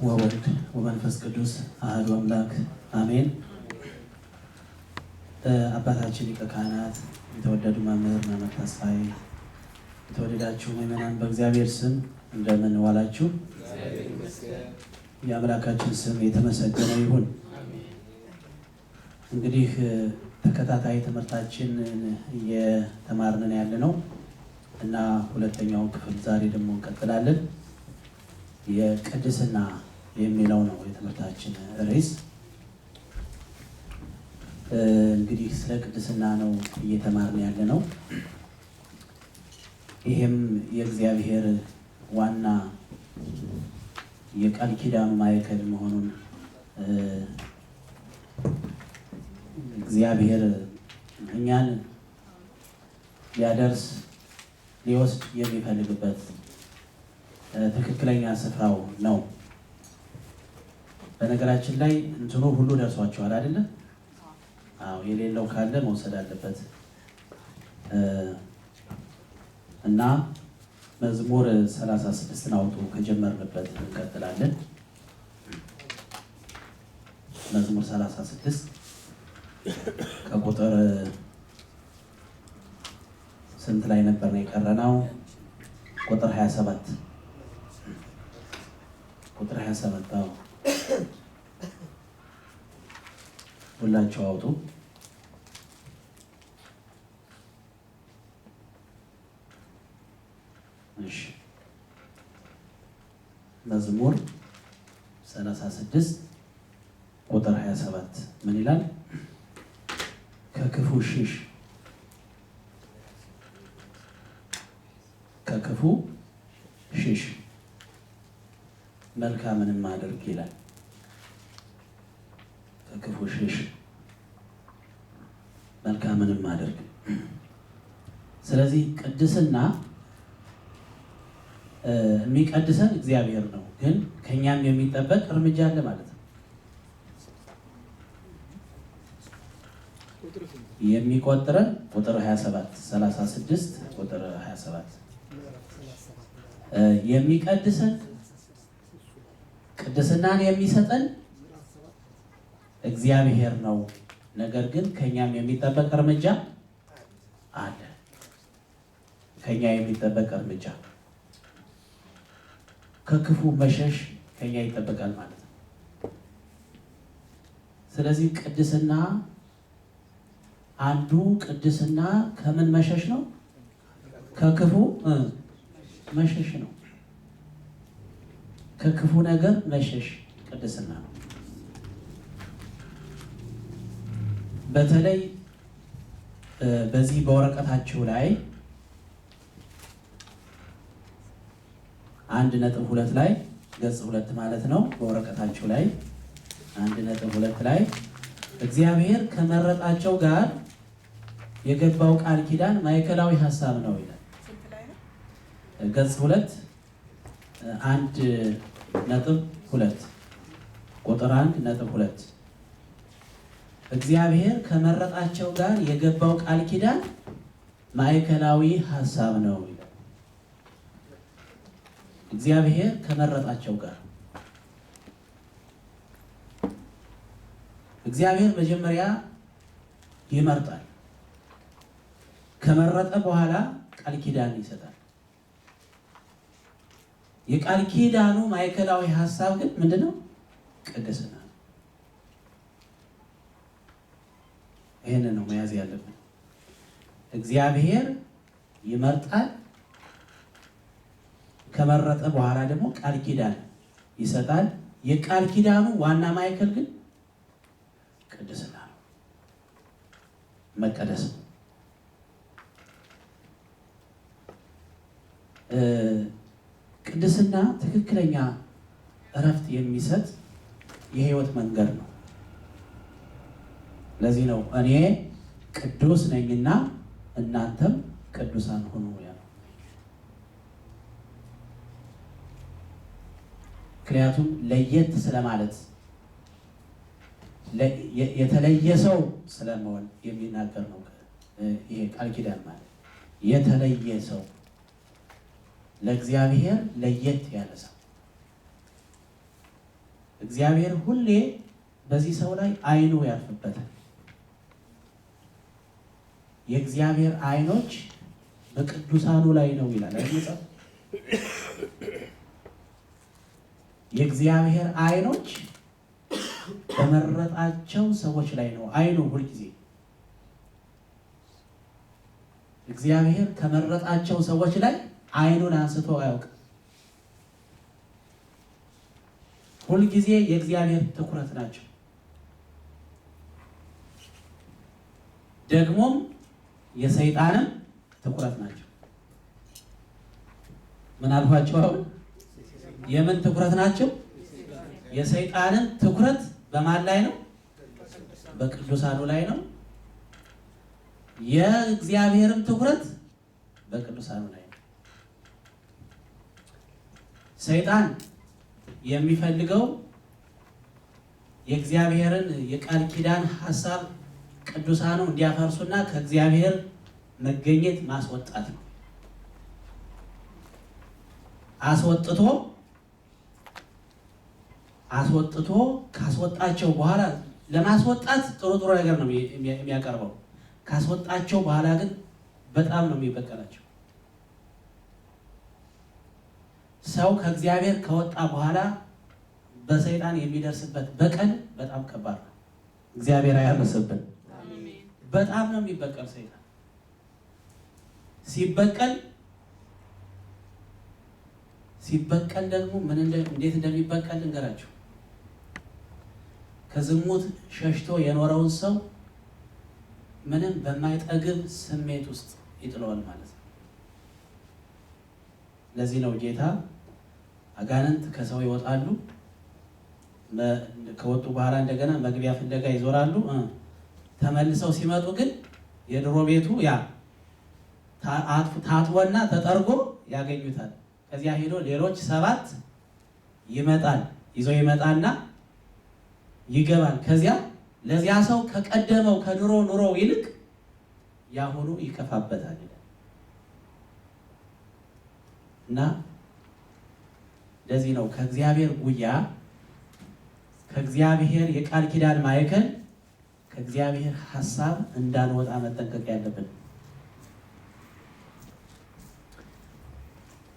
ወወልድ ወመንፈስ ቅዱስ አሐዱ አምላክ አሜን። አባታችን ሊቀ ካህናት፣ የተወደዱ መምህር መምህር ተስፋዬ፣ የተወደዳችሁ ምዕመናን በእግዚአብሔር ስም እንደምን ዋላችሁ? የአምላካችን ስም የተመሰገነ ይሁን። እንግዲህ ተከታታይ ትምህርታችንን እየተማርን ያለ ነው እና ሁለተኛውን ክፍል ዛሬ ደግሞ እንቀጥላለን። የቅድስና የሚለው ነው የትምህርታችን ርዕስ። እንግዲህ ስለ ቅድስና ነው እየተማርን ያለ ነው። ይህም የእግዚአብሔር ዋና የቃል ኪዳኑ ማዕከል መሆኑን እግዚአብሔር እኛን ሊያደርስ ሊወስድ የሚፈልግበት ትክክለኛ ስፍራው ነው። በነገራችን ላይ እንትኑ ሁሉ ደርሷቸዋል አይደለ? አዎ፣ የሌለው ካለ መውሰድ አለበት እና መዝሙር 36 አውጡ ከጀመርንበት እንቀጥላለን። መዝሙር 36 ከቁጥር ስንት ላይ ነበር ነው የቀረነው? ቁጥር 27 ቁጥር 27 አዎ፣ ሁላችሁ አውጡ። እሺ፣ መዝሙር 36 ቁጥር 27 ምን ይላል? ከክፉ ሽሽ፣ ከክፉ ሽሽ መልካምንም አድርግ ይላል። ከክፉ ሽሽ መልካምንም አድርግ። ስለዚህ ቅድስና የሚቀድሰን እግዚአብሔር ነው፣ ግን ከኛም የሚጠበቅ እርምጃ አለ ማለት ነው። የሚቆጥረን ቁጥር 27 36 ቁጥር 27 የሚቀድሰን ቅድስናን የሚሰጠን እግዚአብሔር ነው። ነገር ግን ከኛም የሚጠበቅ እርምጃ አለ። ከኛ የሚጠበቅ እርምጃ፣ ከክፉ መሸሽ ከኛ ይጠበቃል ማለት ነው። ስለዚህ ቅድስና አንዱ ቅድስና ከምን መሸሽ ነው? ከክፉ መሸሽ ነው። ከክፉ ነገር መሸሽ ቅድስና ነው። በተለይ በዚህ በወረቀታችሁ ላይ 1.2 ላይ ገጽ 2 ማለት ነው። በወረቀታችሁ ላይ 1.2 ላይ እግዚአብሔር ከመረጣቸው ጋር የገባው ቃል ኪዳን ማዕከላዊ ሐሳብ ነው ይላል። ገጽ 2 1.2 ቁጥር 1.2 እግዚአብሔር ከመረጣቸው ጋር የገባው ቃል ኪዳን ማዕከላዊ ሐሳብ ነው ይላል። እግዚአብሔር ከመረጣቸው ጋር፣ እግዚአብሔር መጀመሪያ ይመርጣል። ከመረጠ በኋላ ቃል ኪዳን ይሰጣል። የቃል ኪዳኑ ማዕከላዊ ሐሳብ ግን ምንድነው? ቅድስና ነው። ይህንን ነው መያዝ ያለብን። እግዚአብሔር ይመርጣል። ከመረጠ በኋላ ደግሞ ቃል ኪዳን ይሰጣል። የቃል ኪዳኑ ዋና ማዕከል ግን ቅድስና ነው፣ መቀደስ ነው። ቅድስና ትክክለኛ እረፍት የሚሰጥ የህይወት መንገድ ነው። ለዚህ ነው እኔ ቅዱስ ነኝና እናንተም ቅዱሳን ሁኑ ያለው። ምክንያቱም ለየት ስለማለት የተለየ ሰው ስለመሆን የሚናገር ነው። ይሄ ቃል ኪዳን ማለት የተለየ ሰው፣ ለእግዚአብሔር ለየት ያለ ሰው እግዚአብሔር ሁሌ በዚህ ሰው ላይ ዓይኑ ያርፍበታል። የእግዚአብሔር ዓይኖች በቅዱሳኑ ላይ ነው ይላል አይደል? የእግዚአብሔር ዓይኖች በመረጣቸው ሰዎች ላይ ነው ዓይኑ ሁልጊዜ። እግዚአብሔር ከመረጣቸው ሰዎች ላይ ዓይኑን አንስቶ አያውቅም። ሁልጊዜ የእግዚአብሔር ትኩረት ናቸው። ደግሞም የሰይጣንም ትኩረት ናቸው። ምን አልኳቸው? አሁን የምን ትኩረት ናቸው? የሰይጣንን ትኩረት በማን ላይ ነው? በቅዱሳኑ ላይ ነው። የእግዚአብሔርም ትኩረት በቅዱሳኑ ላይ ነው። ሰይጣን የሚፈልገው የእግዚአብሔርን የቃል ኪዳን ሐሳብ ቅዱሳኑ እንዲያፈርሱና ከእግዚአብሔር መገኘት ማስወጣት ነው። አስወጥቶ ካስወጣቸው በኋላ ለማስወጣት ጥሩ ነገር ነው የሚያቀርበው። ካስወጣቸው በኋላ ግን በጣም ነው የሚበቀላቸው። ሰው ከእግዚአብሔር ከወጣ በኋላ በሰይጣን የሚደርስበት በቀል በጣም ከባድ ነው። እግዚአብሔር አያርሰብን። በጣም ነው የሚበቀል ሰይጣን። ሲበቀል ደግሞ እንዴት እንደሚበቀል ልንገራችሁ። ከዝሙት ሸሽቶ የኖረውን ሰው ምንም በማይጠግብ ስሜት ውስጥ ይጥለዋል ማለት ነው። ለዚህ ነው ጌታ አጋንንት ከሰው ይወጣሉ፣ ከወጡ በኋላ እንደገና መግቢያ ፍለጋ ይዞራሉ። ተመልሰው ሲመጡ ግን የድሮ ቤቱ ያ ታጥቦና ተጠርጎ ያገኙታል። ከዚያ ሄዶ ሌሎች 7 ይዞ ይመጣና ይገባል። ከዚያ ለዚያ ሰው ከቀደመው ከድሮ ኑሮው ይልቅ ያሁኑ ይከፋበታል እና ለዚህ ነው ከእግዚአብሔር ጉያ ከእግዚአብሔር የቃል ኪዳን ማዕከል ከእግዚአብሔር ሐሳብ እንዳንወጣ መጠንቀቅ ያለብን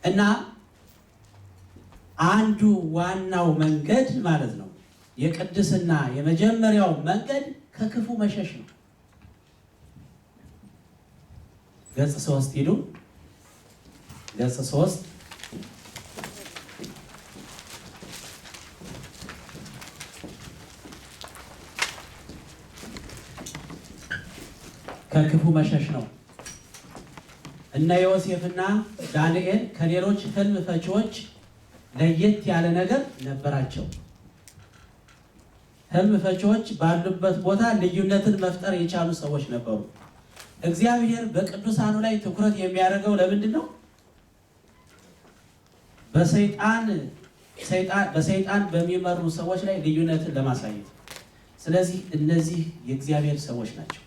እና አንዱ ዋናው መንገድ ማለት ነው የቅድስና የመጀመሪያው መንገድ ከክፉ መሸሽ ነው። ገጽ 3 ሂዱ። ገጽ 3 ከክፉ መሸሽ ነው። እነ ዮሴፍና ዳንኤል ከሌሎች ሕልም ፈቺዎች ለየት ያለ ነገር ነበራቸው። ሕልም ፈቺዎች ባሉበት ቦታ ልዩነትን መፍጠር የቻሉ ሰዎች ነበሩ። እግዚአብሔር በቅዱሳኑ ላይ ትኩረት የሚያደርገው ለምንድን ነው? በሰይጣን በሚመሩ ሰዎች ላይ ልዩነትን ለማሳየት። ስለዚህ እነዚህ የእግዚአብሔር ሰዎች ናቸው።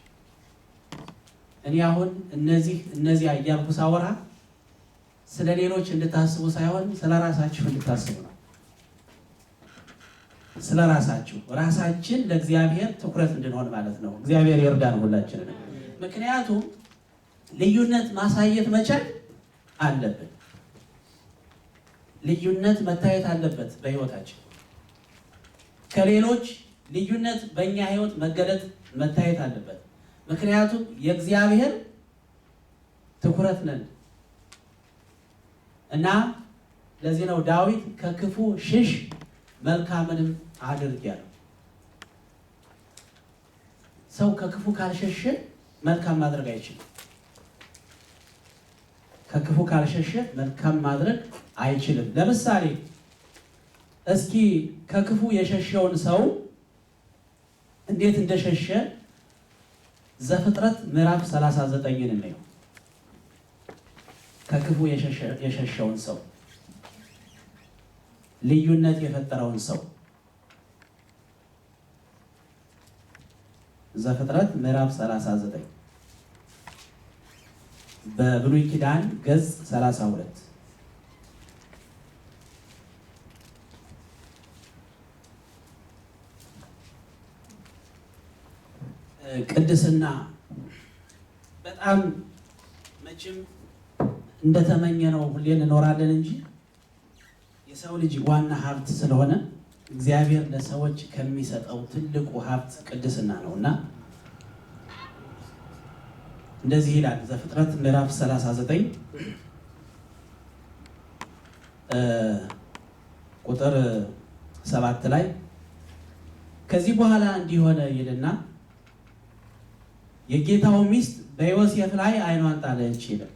እኔ አሁን እነዚያ እያልኩ ሳወራ ስለ ሌሎች እንድታስቡ ሳይሆን ስለ ራሳችሁ እንድታስቡ ነው። ስለ ራሳችን ለእግዚአብሔር ትኩረት እንድንሆን ማለት ነው። እግዚአብሔር ይርዳን ሁላችንን። ምክንያቱም ልዩነት ማሳየት መቻል አለብን። ልዩነት መታየት አለበት በሕይወታችን። ከሌሎች ልዩነት በእኛ ሕይወት መታየት አለበት። ምክንያቱም የእግዚአብሔር ትኩረት ነን እና ለዚህ ነው ዳዊት ከክፉ ሽሽ መልካምንም አድርግ ያለው። ሰው ከክፉ ካልሸሸ መልካም ማድረግ አይችልም። ከክፉ ካልሸሸ መልካም ማድረግ አይችልም። ለምሳሌ እስኪ ከክፉ የሸሸውን ሰው እንዴት እንደሸሸ ዘፍጥረት ምዕራፍ 39ን እንየው። ከክፉ የሸሸውን ሰው፣ ልዩነት የፈጠረውን ሰው ዘፍጥረት ምዕራፍ 39 በብሉይ ኪዳን ገጽ 32 ቅድስና በጣም መቼም እንደተመኘ ነው ሁሌ እንኖራለን እንጂ የሰው ልጅ ዋና ሀብት ስለሆነ እግዚአብሔር ለሰዎች ከሚሰጠው ትልቁ ሀብት ቅድስና ነውና እንደዚህ ይላል ዘፍጥረት ምዕራፍ 39 ቁጥር 7 ላይ ከዚህ በኋላ እንዲሆነ ይልና የጌታው ሚስት በዮሴፍ ላይ ዓይኗን ጣለች ይላል።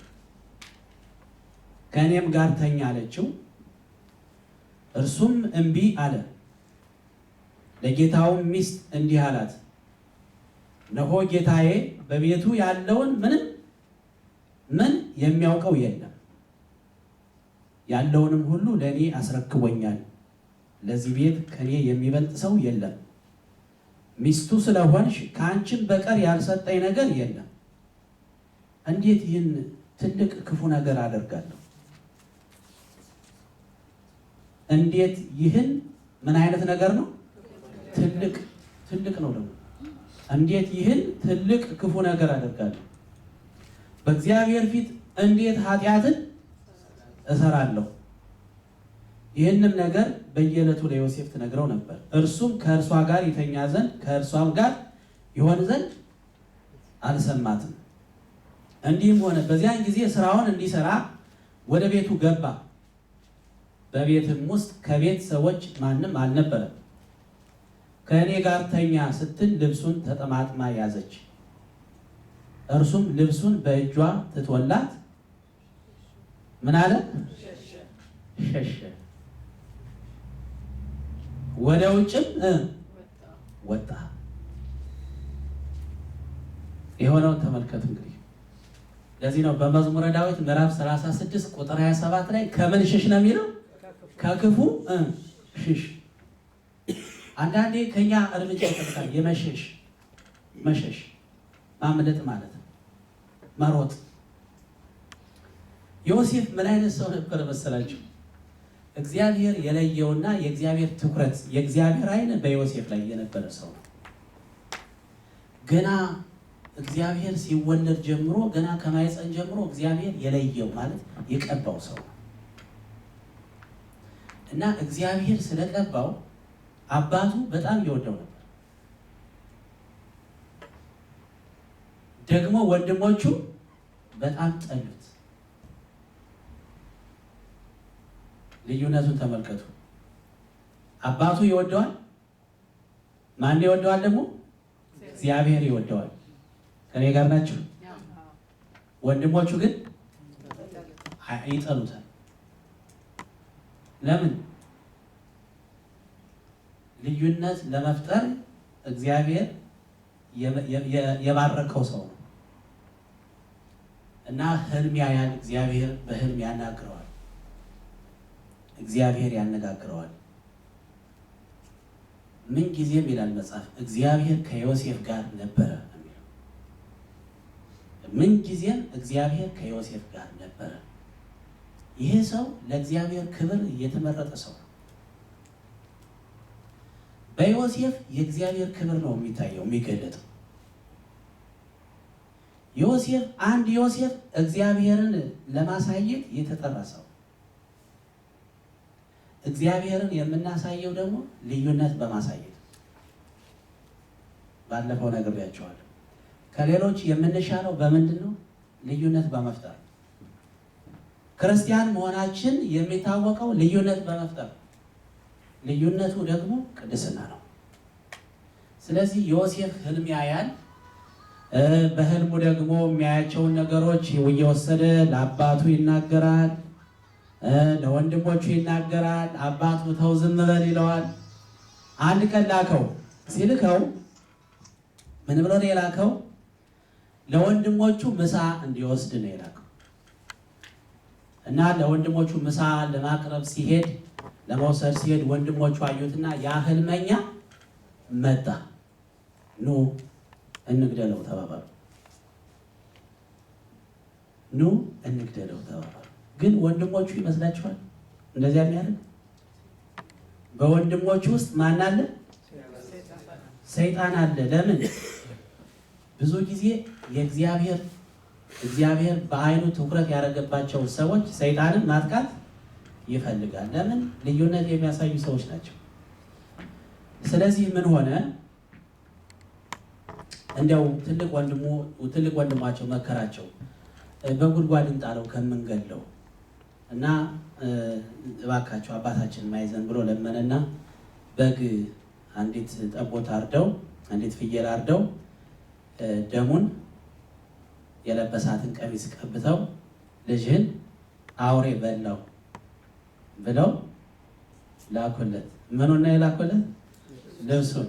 ከእኔም ጋር ተኛ አለችው። እርሱም እምቢ አለ። ለጌታው ሚስት እንዲህ አላት፣ እነሆ ጌታዬ በቤቱ ያለውን ምን የሚያውቀው የለም፣ ያለውንም ሁሉ ለእኔ አስረክቦኛል። ለዚህ ቤት ከኔ የሚበልጥ ሰው የለም። ሚስቱ ስለሆንሽ ከአንቺም በቀር ያልሰጠኝ ነገር የለም። እንዴት ይህን ትልቅ ክፉ ነገር አደርጋለሁ? እንዴት ይህን ምን አይነት ነገር ነው? ትልቅ ነው ደግሞ። እንዴት ይህን ትልቅ ክፉ ነገር አደርጋለሁ? በእግዚአብሔር ፊት እንዴት ኃጢአትን እሰራለሁ? ይህንም ነገር በየዕለቱ ለዮሴፍ ትነግረው ነበር። እርሱም ከእርሷ ጋር ይተኛ ዘንድ ከእርሷም ጋር ይሆን ዘንድ አልሰማትም። እንዲህም ሆነ በዚያን ጊዜ ስራውን እንዲሰራ ወደ ቤቱ ገባ። በቤትም ውስጥ ከቤት ሰዎች ማንም አልነበረም። ከእኔ ጋር ተኛ ስትል ልብሱን ተጠማጥማ ያዘች። እርሱም ልብሱን በእጇ ትቶላት ምን አለ? ሸሸ። ወደ ውጭም ወጣ። የሆነውን ተመልከቱ። እንግዲህ ለዚህ ነው በመዝሙረ ዳዊት ምዕራፍ 36 ቁጥር 27 ላይ ከምን ሽሽ ነው የሚለው? ከክፉ ሽሽ። አንዳንዴ ከኛ እርምጃ ይጠብቃል። መሸሽ ማምለጥ ማለት ነው፣ መሮጥ። ዮሴፍ ምን አይነት ሰው ነበር መሰላችሁ? እግዚአብሔር የለየውና የእግዚአብሔር ትኩረት የእግዚአብሔር ዓይን በዮሴፍ ላይ የነበረ ሰው ነው። ገና እግዚአብሔር ሲወለድ ጀምሮ ገና ከማይፀን ጀምሮ እግዚአብሔር የለየው ማለት የቀባው ሰው ነው እና እግዚአብሔር ስለቀባው አባቱ በጣም ይወደው ነበር። ደግሞ ወንድሞቹ በጣም ጠሉት። ልዩነቱን ተመልከቱ። አባቱ ይወደዋል። ማን ይወደዋል? ደግሞ እግዚአብሔር ይወደዋል። ከኔ ጋር ናችሁ? ወንድሞቹ ግን ይጠሉታል። ለምን? ልዩነት ለመፍጠር እግዚአብሔር የባረከው ሰው ነው እና ህልም ያያል። እግዚአብሔር በህልም ያናግረዋል። እግዚአብሔር ያነጋግረዋል። ምን ጊዜም ይላል መጽሐፍ እግዚአብሔር ከዮሴፍ ጋር ነበረ የሚለው። ምን ጊዜም እግዚአብሔር ከዮሴፍ ጋር ነበረ። ይሄ ሰው ለእግዚአብሔር ክብር የተመረጠ ሰው ነው። በዮሴፍ የእግዚአብሔር ክብር ነው የሚታየው የሚገለጠው። ዮሴፍ እግዚአብሔርን ለማሳየት የተጠራ ሰው። እግዚአብሔርን የምናሳየው ደግሞ ልዩነት በማሳየት ባለፈው ነግሬያቸዋለሁ። ከሌሎች የምንሻለው በምንድን ነው? ልዩነት በመፍጠር። ክርስቲያን መሆናችን የሚታወቀው ልዩነት በመፍጠር፣ ልዩነቱ ደግሞ ቅድስና ነው። ስለዚህ ዮሴፍ ህልም ያያል። በህልሙ ደግሞ የሚያያቸውን ነገሮች እየወሰደ ለአባቱ ይናገራል፣ ለወንድሞቹ ይናገራል። አባቱ ተው ዝም በል ይለዋል። አንድ ቀን ላከው። ሲልከው ምን ብሎ ነው የላከው? ለወንድሞቹ ምሳ እንዲወስድ ነው የላከው እና ለወንድሞቹ ምሳ ለማቅረብ ሲሄድ ለመውሰድ ሲሄድ ወንድሞቹ አዩትና ያ ህልመኛ መጣ፣ ኑ እንግደለው ተባባሉ። ኑ እንግደለው ተባባሉ። ግን ወንድሞቹ ይመስላችኋል እንደዚያ የሚያደርግ? በወንድሞቹ ውስጥ ማን አለ? ሰይጣን አለ። ለምን? ብዙ ጊዜ እግዚአብሔር በአይኑ ትኩረት ያደረገባቸው ሰዎች ሰይጣንን ማጥቃት ይፈልጋል። ለምን? ልዩነት የሚያሳዩ ሰዎች ናቸው። ስለዚህ ምን ሆነ? እንዲያው ትልቅ ወንድማቸው መከራቸው፣ በጉድጓድ እንጣለው ከምንገለው እና እባካቸው አባታችን ማይዘን ብሎ ለመነና በግ አንዲት ጠቦት አርደው አንዲት ፍየል አርደው ደሙን የለበሳትን ቀሚስ ቀብተው ልጅህን አውሬ በላው ብለው ላኩለት። ምኑን ነው የላኩለት? ልብሱን።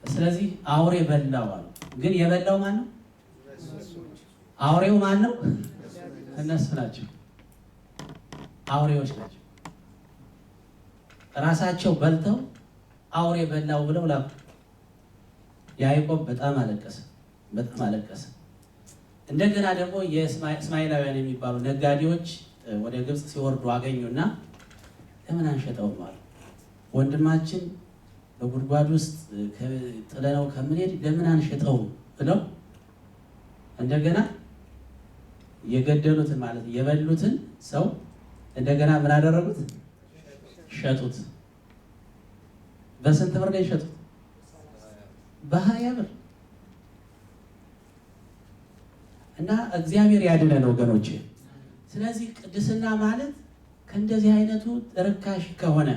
ስለዚህ አውሬ በላው አሉ። ግን የበላው ማን ነው? አውሬው ማን ነው? እነሱ ናቸው። አውሬዎች ናቸው። ራሳቸው በልተው አውሬ በላው ብለው ላኩ። ያዕቆብ በጣም አለቀሰ። እንደገና ደግሞ የእስማኤላውያን የሚባሉ ነጋዴዎች ወደ ግብፅ ሲወርዱ አገኙና ለምን አንሸጠውም አሉ። ወንድማችን በጉድጓድ ውስጥ ጥለነው ከምንሄድ ለምን አንሸጠውም ብለው እንደገና የገደሉትን ማለት የበሉትን ሰው እንደገና ምን አደረጉት? ሸጡት። በስንት ብር ነው የሸጡት? በ20 ብር። እና እግዚአብሔር ያድነን ወገኖቼ። ስለዚህ ቅድስና ማለት ከእንደዚህ አይነቱ ርካሽ ከሆነ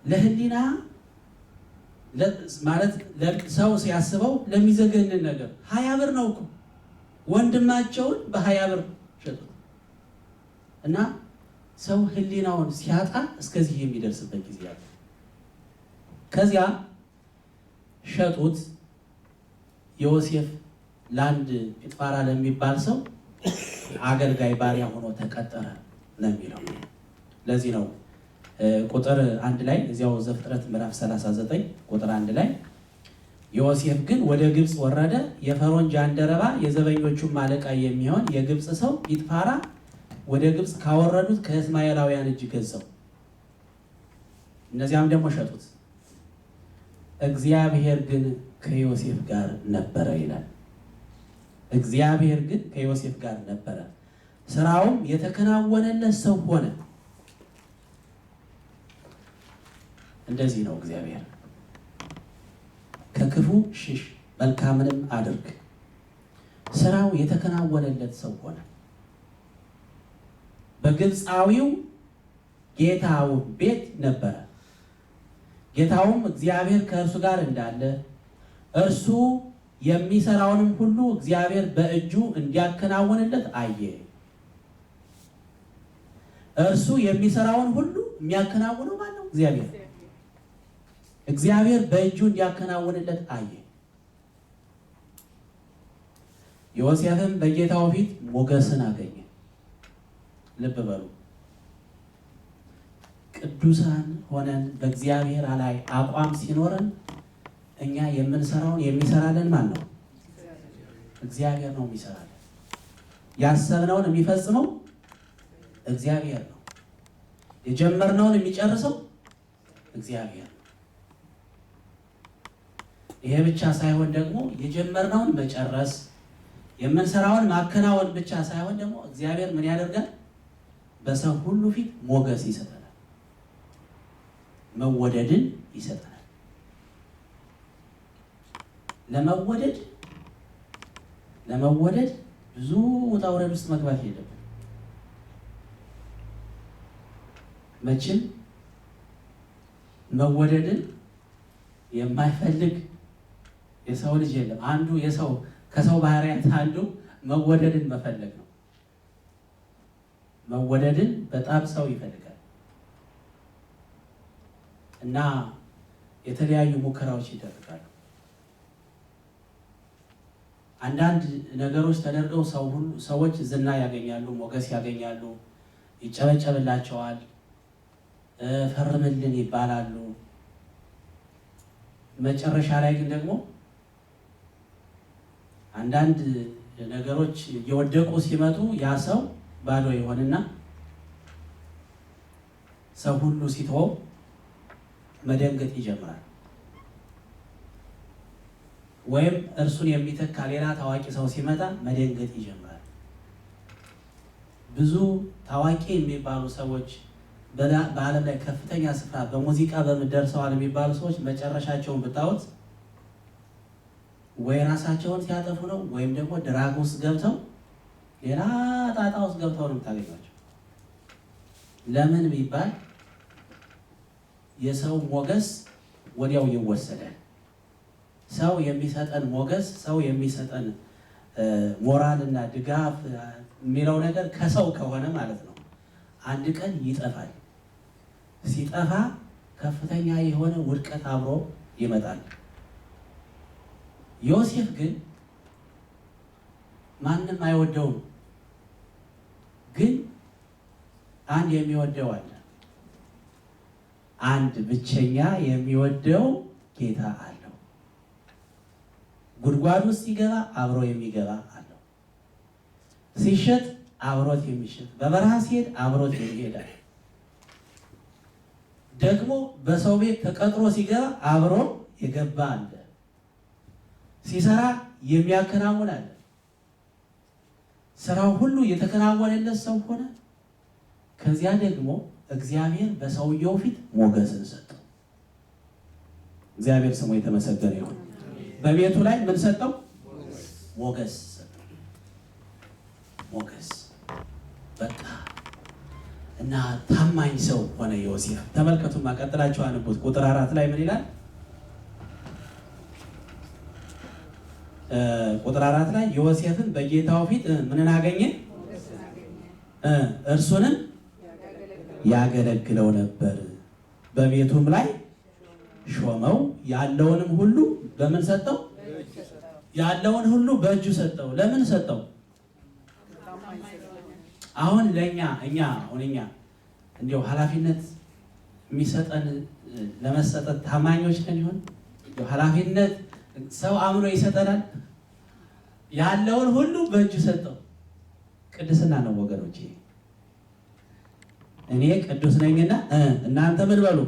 ለህሊና ማለት ሰው ሲያስበው ለሚዘገንን ነገር 20 ብር ነው እኮ ወንድማቸውን በ20 ብር ሸጡት። እና ሰው ህሊናውን ሲያጣ እስከዚህ የሚደርስበት ጊዜ አለ። ከዚያ ሸጡት። ዮሴፍ ለአንድ ጲጥፋራ ለሚባል ሰው አገልጋይ ባሪያ ሆኖ ተቀጠረ ነው የሚለው። ለዚህ ነው ቁጥር 1 ላይ እዚያው ዘፍጥረት ምዕራፍ 39 ቁጥር 1 ላይ ዮሴፍ ግን ወደ ግብፅ ወረደ፣ የፈርዖን ጃንደረባ የዘበኞቹም አለቃ የሚሆን የግብፅ ሰው ጲጥፋራ ወደ ግብፅ ካወረዱት ከእስማኤላውያን እጅ ገዛው። እነዚያም ደግሞ ሸጡት። እግዚአብሔር ግን ከዮሴፍ ጋር ነበረ ይላል። እግዚአብሔር ግን ከዮሴፍ ጋር ነበረ፣ ስራውም የተከናወነለት ሰው ሆነ። እንደዚህ ነው እግዚአብሔር። ከክፉ ሽሽ፣ መልካምንም አድርግ። ስራው የተከናወነለት ሰው ሆነ። በግብፃዊው ጌታው ቤት ነበረ። ጌታውም እግዚአብሔር ከእርሱ ጋር እንዳለ እርሱ የሚሰራውንም ሁሉ እግዚአብሔር በእጁ እንዲያከናውንለት አየ። እርሱ የሚሰራውን ሁሉ የሚያከናውነው ማን ነው? እግዚአብሔር። እግዚአብሔር በእጁ እንዲያከናውንለት አየ። ዮሴፍም በጌታው ፊት ሞገስን አገኘ። ልብ በሉ፣ ቅዱሳን ሆነን በእግዚአብሔር ላይ አቋም ሲኖረን እኛ የምንሰራውን የሚሰራልን ማን ነው? እግዚአብሔር ነው የሚሰራልን። ያሰብነውን የሚፈጽመው እግዚአብሔር ነው። የጀመርነውን የሚጨርሰው እግዚአብሔር ነው። ይሄ ብቻ ሳይሆን ደግሞ የጀመርነውን መጨረስ የምንሰራውን ማከናወን ብቻ ሳይሆን ደግሞ እግዚአብሔር ምን ያደርጋል? በሰው ሁሉ ፊት ሞገስ ይሰጠናል፣ መወደድን ይሰጠናል። ለመወደድ ብዙ ውጣ ውረድ ውስጥ መግባት የለብን። መቼም መወደድን የማይፈልግ የሰው ልጅ የለም። አንዱ ከሰው ባህሪያት አንዱ መወደድን መፈለግ ነው። መወደድን በጣም ሰው ይፈልጋል እና የተለያዩ ሙከራዎች ይደረጋሉ። አንዳንድ ነገሮች ተደርገው ሰዎች ዝና ያገኛሉ፣ ሞገስ ያገኛሉ፣ ይጨበጨብላቸዋል፣ ፈርምልን ይባላሉ። መጨረሻ ላይ ግን ደግሞ አንዳንድ ነገሮች እየወደቁ ሲመጡ ያ ሰው ባዶ ይሆንና ሰው ሁሉ ሲተወው መደንገጥ ይጀምራል። ወይም እርሱን የሚተካ ሌላ ታዋቂ ሰው ሲመጣ መደንገጥ ይጀምራል። ብዙ ታዋቂ የሚባሉ ሰዎች በዓለም ላይ ከፍተኛ ስፍራ በሙዚቃ ደርሰዋል የሚባሉ ሰዎች መጨረሻቸውን ብታዩት ወይ ራሳቸውን ሲያጠፉ ነው፣ ወይም ደግሞ ድራግ ውስጥ ገብተው ሌላ ጣጣ ውስጥ ገብተው ነው የምታገኟቸው። ለምን ቢባል የሰው ሞገስ ወዲያው ይወሰዳል። ሰው የሚሰጠን ሞገስ፣ ሰው የሚሰጠን ሞራል እና ድጋፍ የሚለው ነገር ከሰው ከሆነ ማለት ነው አንድ ቀን ይጠፋል። ሲጠፋ ከፍተኛ የሆነ ውድቀት አብሮ ይመጣል። ዮሴፍ ግን ማንም አይወደውም፣ ግን አንድ የሚወደው አለ። አንድ ብቸኛ የሚወደው ጌታ አለው። ጉድጓድ ውስጥ ሲገባ አብሮ የሚገባ አለው። ሲሸጥ አብሮት የሚሸጥ፣ በበረሃ ሲሄድ አብሮት የሚሄዳል። ደግሞ በሰው ቤት ተቀጥሮ ሲገባ አብሮ የገባ አለ። ሲሰራ የሚያከናውን አለ። ስራው ሁሉ የተከናወነለት ሰው ሆነ። ከዚያ ደግሞ እግዚአብሔር በሰውየው ፊት ሞገስን ሰጠው። እግዚአብሔር ስሙ የተመሰገነ ይሁን። በቤቱ ላይ ምን ሰጠው? ሞገስ ሰጠው። ሞገስ በቃ እና ታማኝ ሰው ሆነ ዮሴፍ። ተመልከቱ፣ ማቀጥላችሁ አንቡት። ቁጥር 4 ላይ ምን ይላል? ቁጥር 4 ላይ ዮሴፍን በጌታው ፊት ምንን አገኘ? እርሱንም ያገለግለው ነበር፣ በቤቱም ላይ ሾመው፣ ያለውንም ሁሉ በምን ሰጠው? ያለውን ሁሉ በእጁ ሰጠው። ለምን ሰጠው? አሁን ለኛ እኛ እንዲያው ኃላፊነት የሚሰጠን ለመሰጠት ታማኞች ነን ይሆን? ኃላፊነት ሰው አምኖ ይሰጠናል። ያለውን ሁሉ በእጁ ሰጠው። ቅድስና ነው ወገኖቼ። እኔ ቅዱስ ነኝና እናንተ ምን በሉ?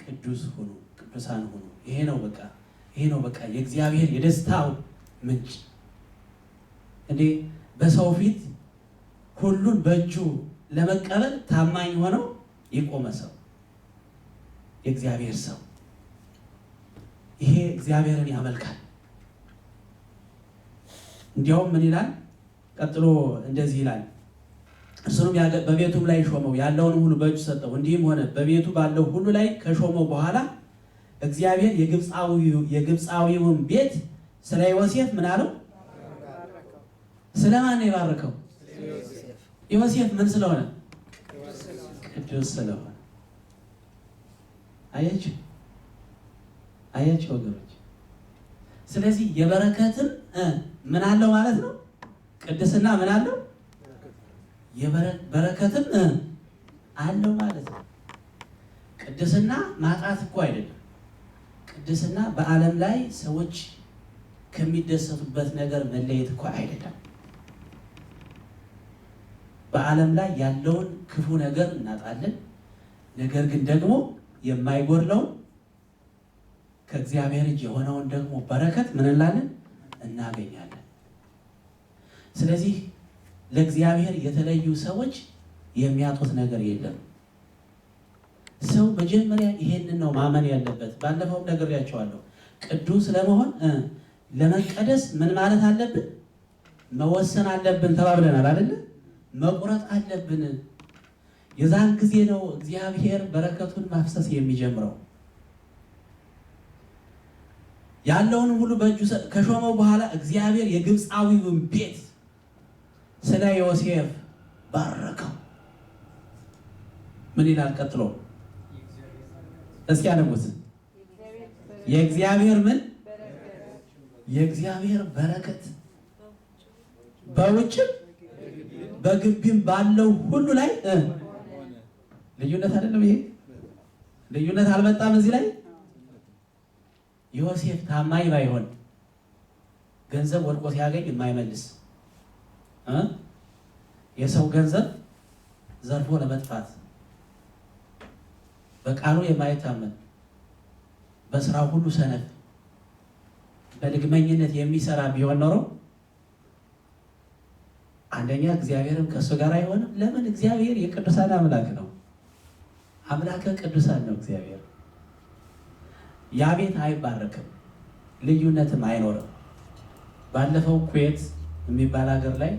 ቅዱስ ሁኑ፣ ቅዱሳን ሁኑ። ይሄ ነው በቃ የእግዚአብሔር የደስታው ምንጭ። እንዴ በሰው ፊት ሁሉን በእጁ ለመቀበል ታማኝ ሆነው የቆመ ሰው፣ የእግዚአብሔር ሰው፣ ይሄ እግዚአብሔርን ያመልካል። እንዲያውም ምን ይላል ቀጥሎ? እንደዚህ ይላል፣ እርሱንም በቤቱም ላይ ሾመው፣ ያለውን ሁሉ በእጁ ሰጠው። እንዲህም ሆነ በቤቱ ባለው ሁሉ ላይ ከሾመው በኋላ እግዚአብሔር የግብፃዊውን ቤት ስለ ዮሴፍ ምን አለው? ስለማን ነው የባረከው? ዮሴፍ ምን ስለሆነ? ቅዱስ ስለሆነ። አያችሁ ወገኖች። ስለዚህ የበረከትም ምን አለው ማለት ነው? ቅድስና ምን አለው? በረከትም አለው ማለት ነው። ቅድስና ማጣት እኮ አይደለም። ቅድስና በዓለም ላይ ሰዎች ከሚደሰቱበት ነገር መለየት እኮ አይደለም። በዓለም ላይ ያለውን ክፉ ነገር እናጣለን። ነገር ግን ደግሞ የማይጎድለውን ከእግዚአብሔር እጅ የሆነውን ደግሞ በረከት ምን እንላለን? እናገኛለን። ስለዚህ ለእግዚአብሔር የተለዩ ሰዎች የሚያጡት ነገር የለም። ሰው መጀመሪያ ይሄንን ነው ማመን ያለበት። ባለፈውም ነግሬያቸዋለሁ። ቅዱስ ለመሆን ለመቀደስ ምን ማለት አለብን? መወሰን አለብን ተባብለናል አይደል? መቁረጥ አለብን። የዛን ጊዜ ነው እግዚአብሔር በረከቱን ማፍሰስ የሚጀምረው። ያለውን ሁሉ በእጁ ከሾመው በኋላ እግዚአብሔር የግብፃዊውን ቤት ስለ ዮሴፍ ባረከው። ምን ይላል ቀጥሎ? እስኪ አነቡት። የእግዚአብሔር ምን? የእግዚአብሔር በረከት በውጭም በግቢም ባለው ሁሉ ላይ ልዩነት አይደለም። ይሄ ልዩነት አልመጣም እዚህ ላይ። ዮሴፍ ታማኝ ባይሆን ገንዘብ ወድቆ ሲያገኝ የማይመልስ የሰው ገንዘብ ዘርፎ ለመጥፋት በቃሉ የማይታመን በስራው ሁሉ ሰነፍ በልግመኝነት የሚሰራ ቢሆን ኖሮ አንደኛ እግዚአብሔርም ከእሱ ጋር አይሆንም። ለምን? እግዚአብሔር የቅዱሳን አምላክ ነው። አምላከ ቅዱሳን ነው እግዚአብሔር። ያ ቤት አይባረክም፣ ልዩነትም አይኖርም። ባለፈው ኩዌት የሚባል ሀገር ላይ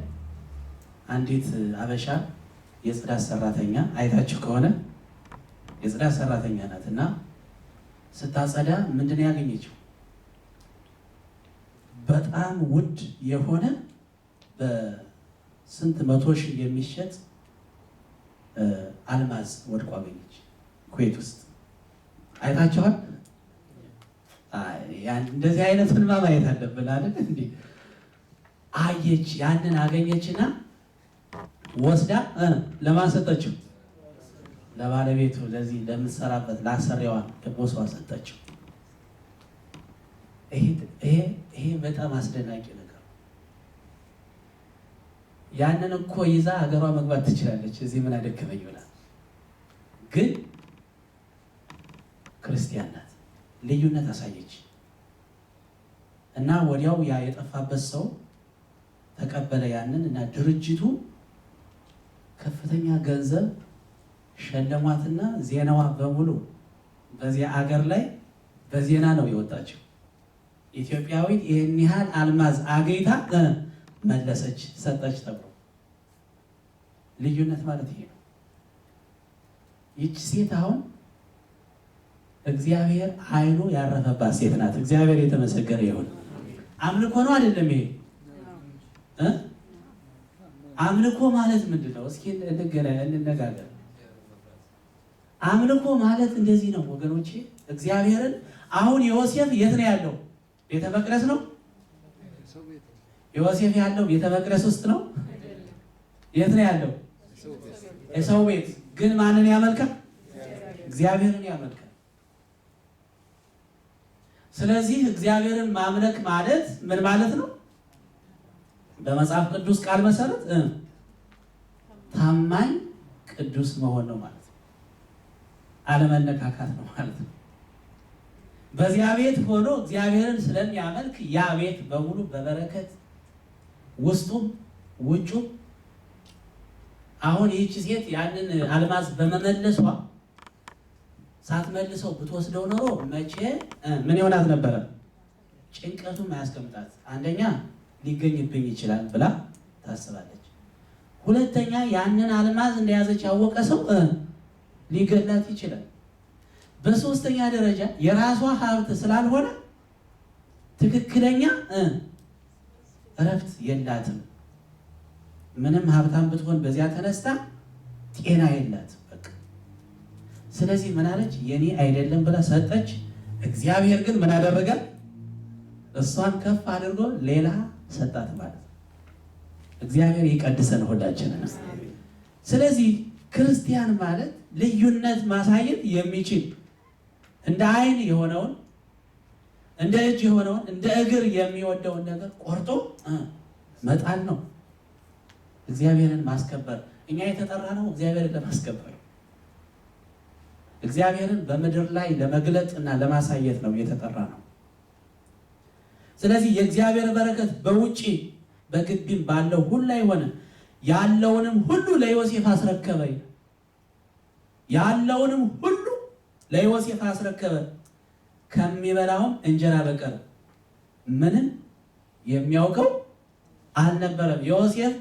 አንዲት አበሻ የጽዳት ሰራተኛ አይታችሁ ከሆነ የጽዳት ሰራተኛ ናት እና ስታጸዳ ምንድን ነው ያገኘችው? በጣም ውድ የሆነ በስንት መቶ ሺህ የሚሸጥ አልማዝ ወድቆ አገኘች ኩዌት ውስጥ። አይታችኋል? እንደዚህ አይነት ፍልማ ማየት አለብን አይደል እንዴ? አየች፣ ያንን አገኘችና ወስዳ ለማን ሰጠችው? ለባለቤቱ፣ ለዚህ ለምትሰራበት ለአሰሪዋ ለቦሷ ሰጠችው። ይሄ በጣም አስደናቂ ነገር። ያንን እኮ ይዛ ሀገሯ መግባት ትችላለች። እዚህ ምን አደከመኝ ብላ፣ ግን ክርስቲያን ናት። ልዩነት አሳየች እና ወዲያው ያ የጠፋበት ሰው ተቀበለ ያንን እና ድርጅቱ ከፍተኛ ገንዘብ ሸለሟትና ዜናዋ በሙሉ በዚያ አገር ላይ በዜና ነው የወጣችው። ኢትዮጵያዊት ይህን ያህል አልማዝ አገኝታ መለሰች፣ ሰጠች ተብሎ። ልዩነት ማለት ይሄ ነው። ይቺ ሴት አሁን እግዚአብሔር አይኑ ያረፈባት ሴት ናት። እግዚአብሔር የተመሰገነ ይሁን። አምልኮ ነው አይደለም? ይሄ አምልኮ ማለት ምንድን ነው? እስኪ እንነጋገር። አምልኮ ማለት እንደዚህ ነው ወገኖቼ። እግዚአብሔርን አሁን ዮሴፍ የት ነው ያለው? ቤተ መቅደስ ነው። ዮሴፍ ያለው ቤተ መቅደስ ውስጥ ነው? የት ነው ያለው? የሰው ቤት። ግን ማንን ያመልካል? እግዚአብሔርን ያመልካል። ስለዚህ እግዚአብሔርን ማምለክ ማለት ምን ማለት ነው? በመጽሐፍ ቅዱስ ቃል መሰረት ታማኝ ቅዱስ መሆን ነው ማለት ነው። አለመነካካት ነው ማለት ነው። በዚያ ቤት ሆኖ እግዚአብሔርን ስለሚያመልክ ያ ቤት በሙሉ በበረከት ውስጡም ውጩም። አሁን ይህች ሴት ያንን አልማዝ በመመለሷ ሳትመልሰው ብትወስደው ኖሮ መቼ ምን ይሆናት ነበረ? ጭንቀቱም አያስቀምጣት። አንደኛ ሊገኝብኝ ይችላል ብላ ታስባለች። ሁለተኛ ያንን አልማዝ እንደያዘች ያወቀ ሰው ሊገላት ይችላል። በሶስተኛ ደረጃ የራሷ ሀብት ስላልሆነ ትክክለኛ እረፍት የላትም። ምንም ሀብታም ብትሆን በዚያ ተነስታ ጤና የላትም። በቃ ስለዚህ ምን አለች? የኔ አይደለም ብላ ሰጠች። እግዚአብሔር ግን ምን አደረገ? እሷን ከፍ አድርጎ ሌላ ሰጣት ማለት ነው። እግዚአብሔር ይቀድሰን ሁላችንን። ስለዚህ ክርስቲያን ማለት ልዩነት ማሳየት የሚችል እንደ ዓይን የሆነውን እንደ እጅ የሆነውን እንደ እግር የሚወደውን ነገር ቆርጦ መጣል ነው። እግዚአብሔርን ማስከበር። እኛ የተጠራ ነው እግዚአብሔርን ለማስከበር፣ እግዚአብሔርን በምድር ላይ ለመግለጥ እና ለማሳየት ነው የተጠራ ነው። ስለዚህ የእግዚአብሔር በረከት በውጪ በግቢም ባለው ሁሉ ላይ ሆነ። ያለውንም ሁሉ ለዮሴፍ አስረከበ። ያለውንም ሁሉ ለዮሴፍ አስረከበ። ከሚበላውም እንጀራ በቀር ምንም የሚያውቀው አልነበረም። ዮሴፍ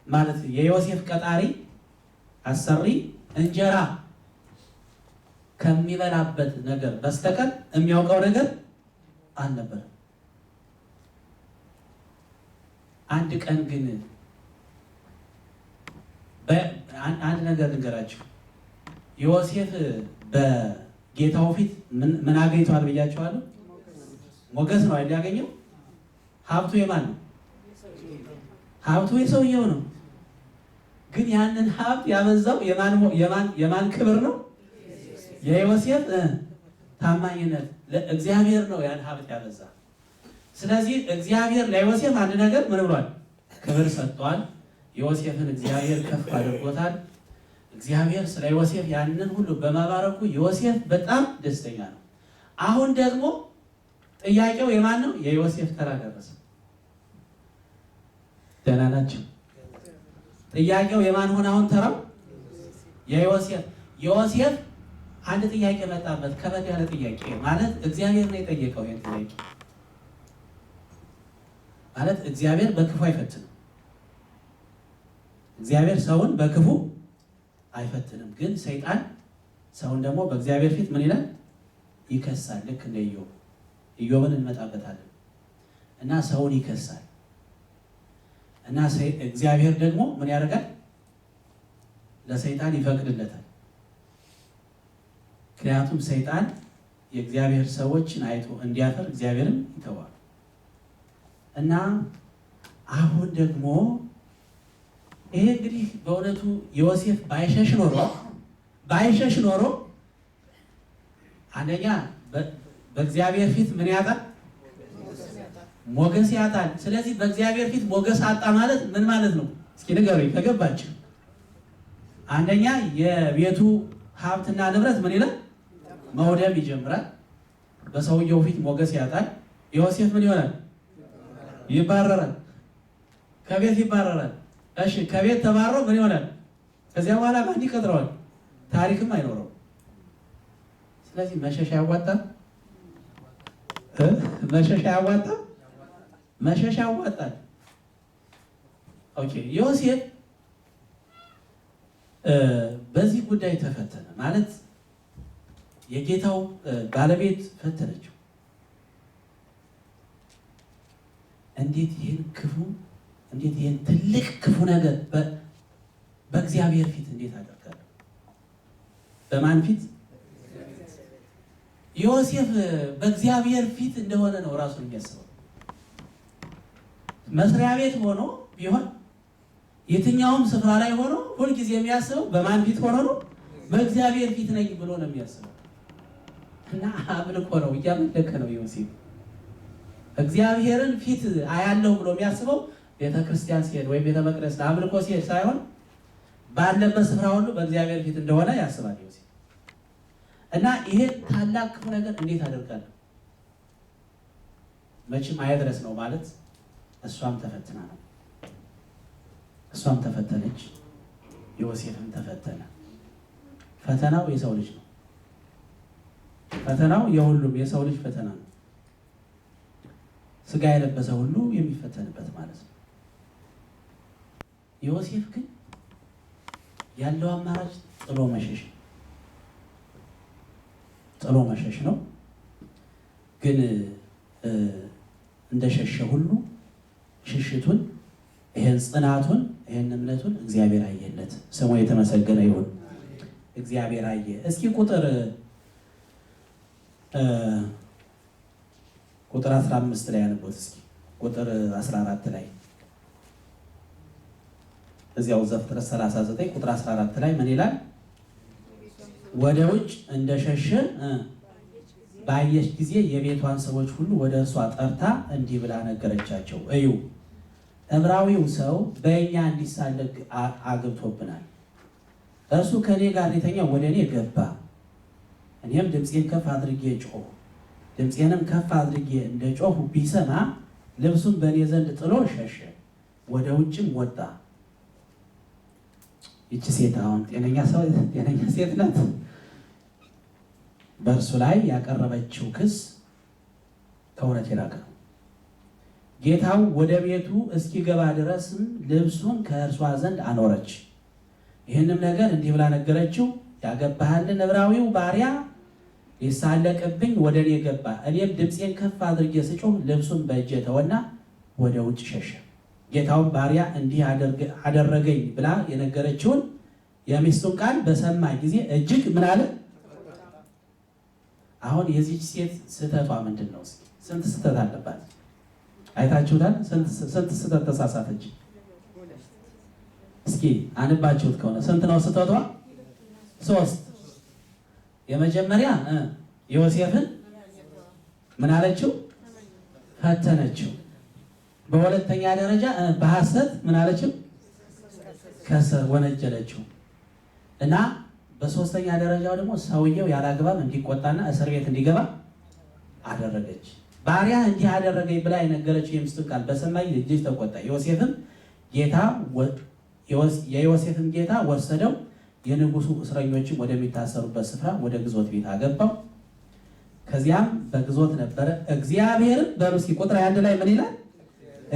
ማለት የዮሴፍ ቀጣሪ አሰሪ እንጀራ ከሚበላበት ነገር በስተቀር የሚያውቀው ነገር አልነበረም። አንድ ቀን ግን አንድ ነገር ልንገራችሁ። ዮሴፍ በጌታው ፊት ምን አገኝቷል ብያቸዋለሁ? ሞገስ ነው አይደል ያገኘው? ሀብቱ የማን ነው? ሀብቱ የሰውየው ነው። ግን ያንን ሀብት ያበዛው የማን ክብር ነው? የዮሴፍ ታማኝነት። ለእግዚአብሔር ነው ያን ሀብት ያበዛ። ስለዚህ እግዚአብሔር ለዮሴፍ አንድ ነገር ምን ብሏል? ክብር ሰጥቷል። ዮሴፍን እግዚአብሔር ከፍ አድርጎታል። እግዚአብሔር ስለ ዮሴፍ ያንን ሁሉ በማባረኩ ዮሴፍ በጣም ደስተኛ ነው። አሁን ደግሞ ጥያቄው የማን ነው? የዮሴፍ ተራ ደረሰ። ደህና ናቸው። ጥያቄው የማን ሆነ? አሁን ተራው የዮሴፍ። ዮሴፍ አንድ ጥያቄ መጣበት፣ ከበድ ያለ ጥያቄ ማለት እግዚአብሔር ነው የጠየቀው። ይሄን ጥያቄ ማለት እግዚአብሔር በክፉ አይፈትንም። እግዚአብሔር ሰውን በክፉ አይፈትንም። ግን ሰይጣን ሰውን ደግሞ በእግዚአብሔር ፊት ምን ይላል? ይከሳል። ልክ እንደ ኢዮብ። ኢዮብን እንመጣበታለን እና ሰውን ይከሳል እና እግዚአብሔር ደግሞ ምን ያደርጋል? ለሰይጣን ይፈቅድለታል። ምክንያቱም ሰይጣን የእግዚአብሔር ሰዎችን አይቶ እንዲያፈር እግዚአብሔርን ይተዋል። እና አሁን ደግሞ ይሄ እንግዲህ በእውነቱ ዮሴፍ ባይሸሽ ኖሮ አንደኛ በእግዚአብሔር ፊት ምን ያጣል? ሞገስ ያጣል። ስለዚህ በእግዚአብሔር ፊት ሞገስ አጣ ማለት ምን ማለት ነው? እስኪ ንገሩኝ ከገባችሁ። አንደኛ የቤቱ ሀብትና ንብረት ምን ይላል? መውደም ይጀምራል። በሰውየው ፊት ሞገስ ያጣል። ዮሴፍ ምን ይሆናል? ይባረራል። ከቤት ይባረራል። እሺ ከቤት ተባሮ ምን ይሆናል? ከዚያ በኋላ ማን ይቀጥረዋል? ታሪክም አይኖረው። ስለዚህ መሸሻ ያዋጣል። መሸሻ ያዋጣል። መሸሻ ያዋጣል። ኦኬ ዮሴፍ በዚህ ጉዳይ ተፈተነ ማለት የጌታው ባለቤት ፈተነችው። እንዴት ይህን ትልቅ ክፉ ነገር በእግዚአብሔር ፊት እንዴት አደርጋለሁ? በማን ፊት? ዮሴፍ በእግዚአብሔር ፊት እንደሆነ ነው ራሱን የሚያስበው። መስሪያ ቤት ሆኖ ቢሆን የትኛውም ስፍራ ላይ ሆኖ ሁልጊዜ የሚያስበው በማን ፊት ሆኖ ነው? በእግዚአብሔር ፊት ነኝ ብሎ ነው የሚያስበው። እና አምልኮ ነው፣ እያመለከ ነው ዮሴፍ። እግዚአብሔርን ፊት አያለው ብሎ የሚያስበው ቤተክርስቲያን ሲሄድ ወይም ቤተ መቅደስ አምልኮ ሲሄድ ሳይሆን ባለበት ስፍራ ሁሉ በእግዚአብሔር ፊት እንደሆነ ያስባል ዮሴፍ። እና ይሄ ታላቅ ክፉ ነገር እንዴት አደርጋለሁ? መቼም አይድረስ ነው ማለት እሷም ተፈትና ነው። እሷም ተፈተነች፣ ዮሴፍም ተፈተነ። ፈተናው የሰው ልጅ ነው። ፈተናው የሁሉም የሰው ልጅ ፈተና ነው። ስጋ የለበሰ ሁሉ የሚፈተንበት ማለት ነው። ዮሴፍ ግን ያለው አማራጭ ጥሎ መሸሽ ነው። ግን እንደሸሸ ሁሉ ሽሽቱን፣ ይሄን ጽናቱን፣ ይሄን እምነቱን እግዚአብሔር አየለት። ስሙ የተመሰገነ ይሁን። እግዚአብሔር አየ። እስኪ ቁጥር 15 ላይ ያነቦት እስኪ ቁጥር 14 ላይ እዚያው ዘፍጥረት 39 ቁጥር 14 ላይ ምን ይላል? ወደ ውጭ እንደሸሸ ባየች ጊዜ የቤቷን ሰዎች ሁሉ ወደ እርሷ ጠርታ እንዲህ ብላ ነገረቻቸው። እዩ ዕብራዊው ሰው በእኛ እንዲሳለቅ አግብቶብናል። እርሱ ከኔ ጋር የተኛ ወደ እኔ ገባ። እኔም ድምፄን ከፍ አድርጌ ጮሁ። ድምፄንም ከፍ አድርጌ እንደ ጮሁ ቢሰማ ልብሱን በእኔ ዘንድ ጥሎ ሸሸ፣ ወደ ውጭም ወጣ። ይቺ ሴት አሁን ጤነኛ ሴት ናት። በእርሱ ላይ ያቀረበችው ክስ ከእውነት የራቀ ነው። ጌታው ወደ ቤቱ እስኪገባ ድረስም ልብሱን ከእርሷ ዘንድ አኖረች። ይህንም ነገር እንዲህ ብላ ነገረችው። ያገባሃልን ዕብራዊው ባሪያ ሊሳለቅብኝ ወደ እኔ ገባ። እኔም ድምፄን ከፍ አድርጌ ስጮህ ልብሱን በእጄ ተወና ወደ ውጭ ሸሸ። ጌታውን ባሪያ እንዲህ አደረገኝ ብላ የነገረችውን የሚስቱን ቃል በሰማ ጊዜ እጅግ ምን አለ? አሁን የዚች ሴት ስህተቷ ምንድን ነው? ስንት ስህተት አለባት? አይታችሁታል? ስንት ስህተት ተሳሳተች? እስኪ አንባችሁት ከሆነ ስንት ነው ስህተቷ? 3። የመጀመሪያ ዮሴፍን ምን አለችው? ፈተነችው። በሁለተኛ ደረጃ በሐሰት ምን አለችው? ከሰር ወነጀለችው። እና በሶስተኛ ደረጃው ደግሞ ሰውየው ያላግባብ እንዲቆጣና እስር ቤት እንዲገባ አደረገች። ባሪያ እንዲህ አደረገኝ ብላ የነገረችው የሚስቱን ቃል በሰማይ እጅግ ተቆጣ። የዮሴፍም ጌታ ወሰደው፣ የንጉሱ እስረኞችም ወደሚታሰሩበት ስፍራ ወደ ግዞት ቤት አገባው። ከዚያም በግዞት ነበረ። እግዚአብሔርም በሩሲ ቁጥር 1 ላይ ምን ይላል?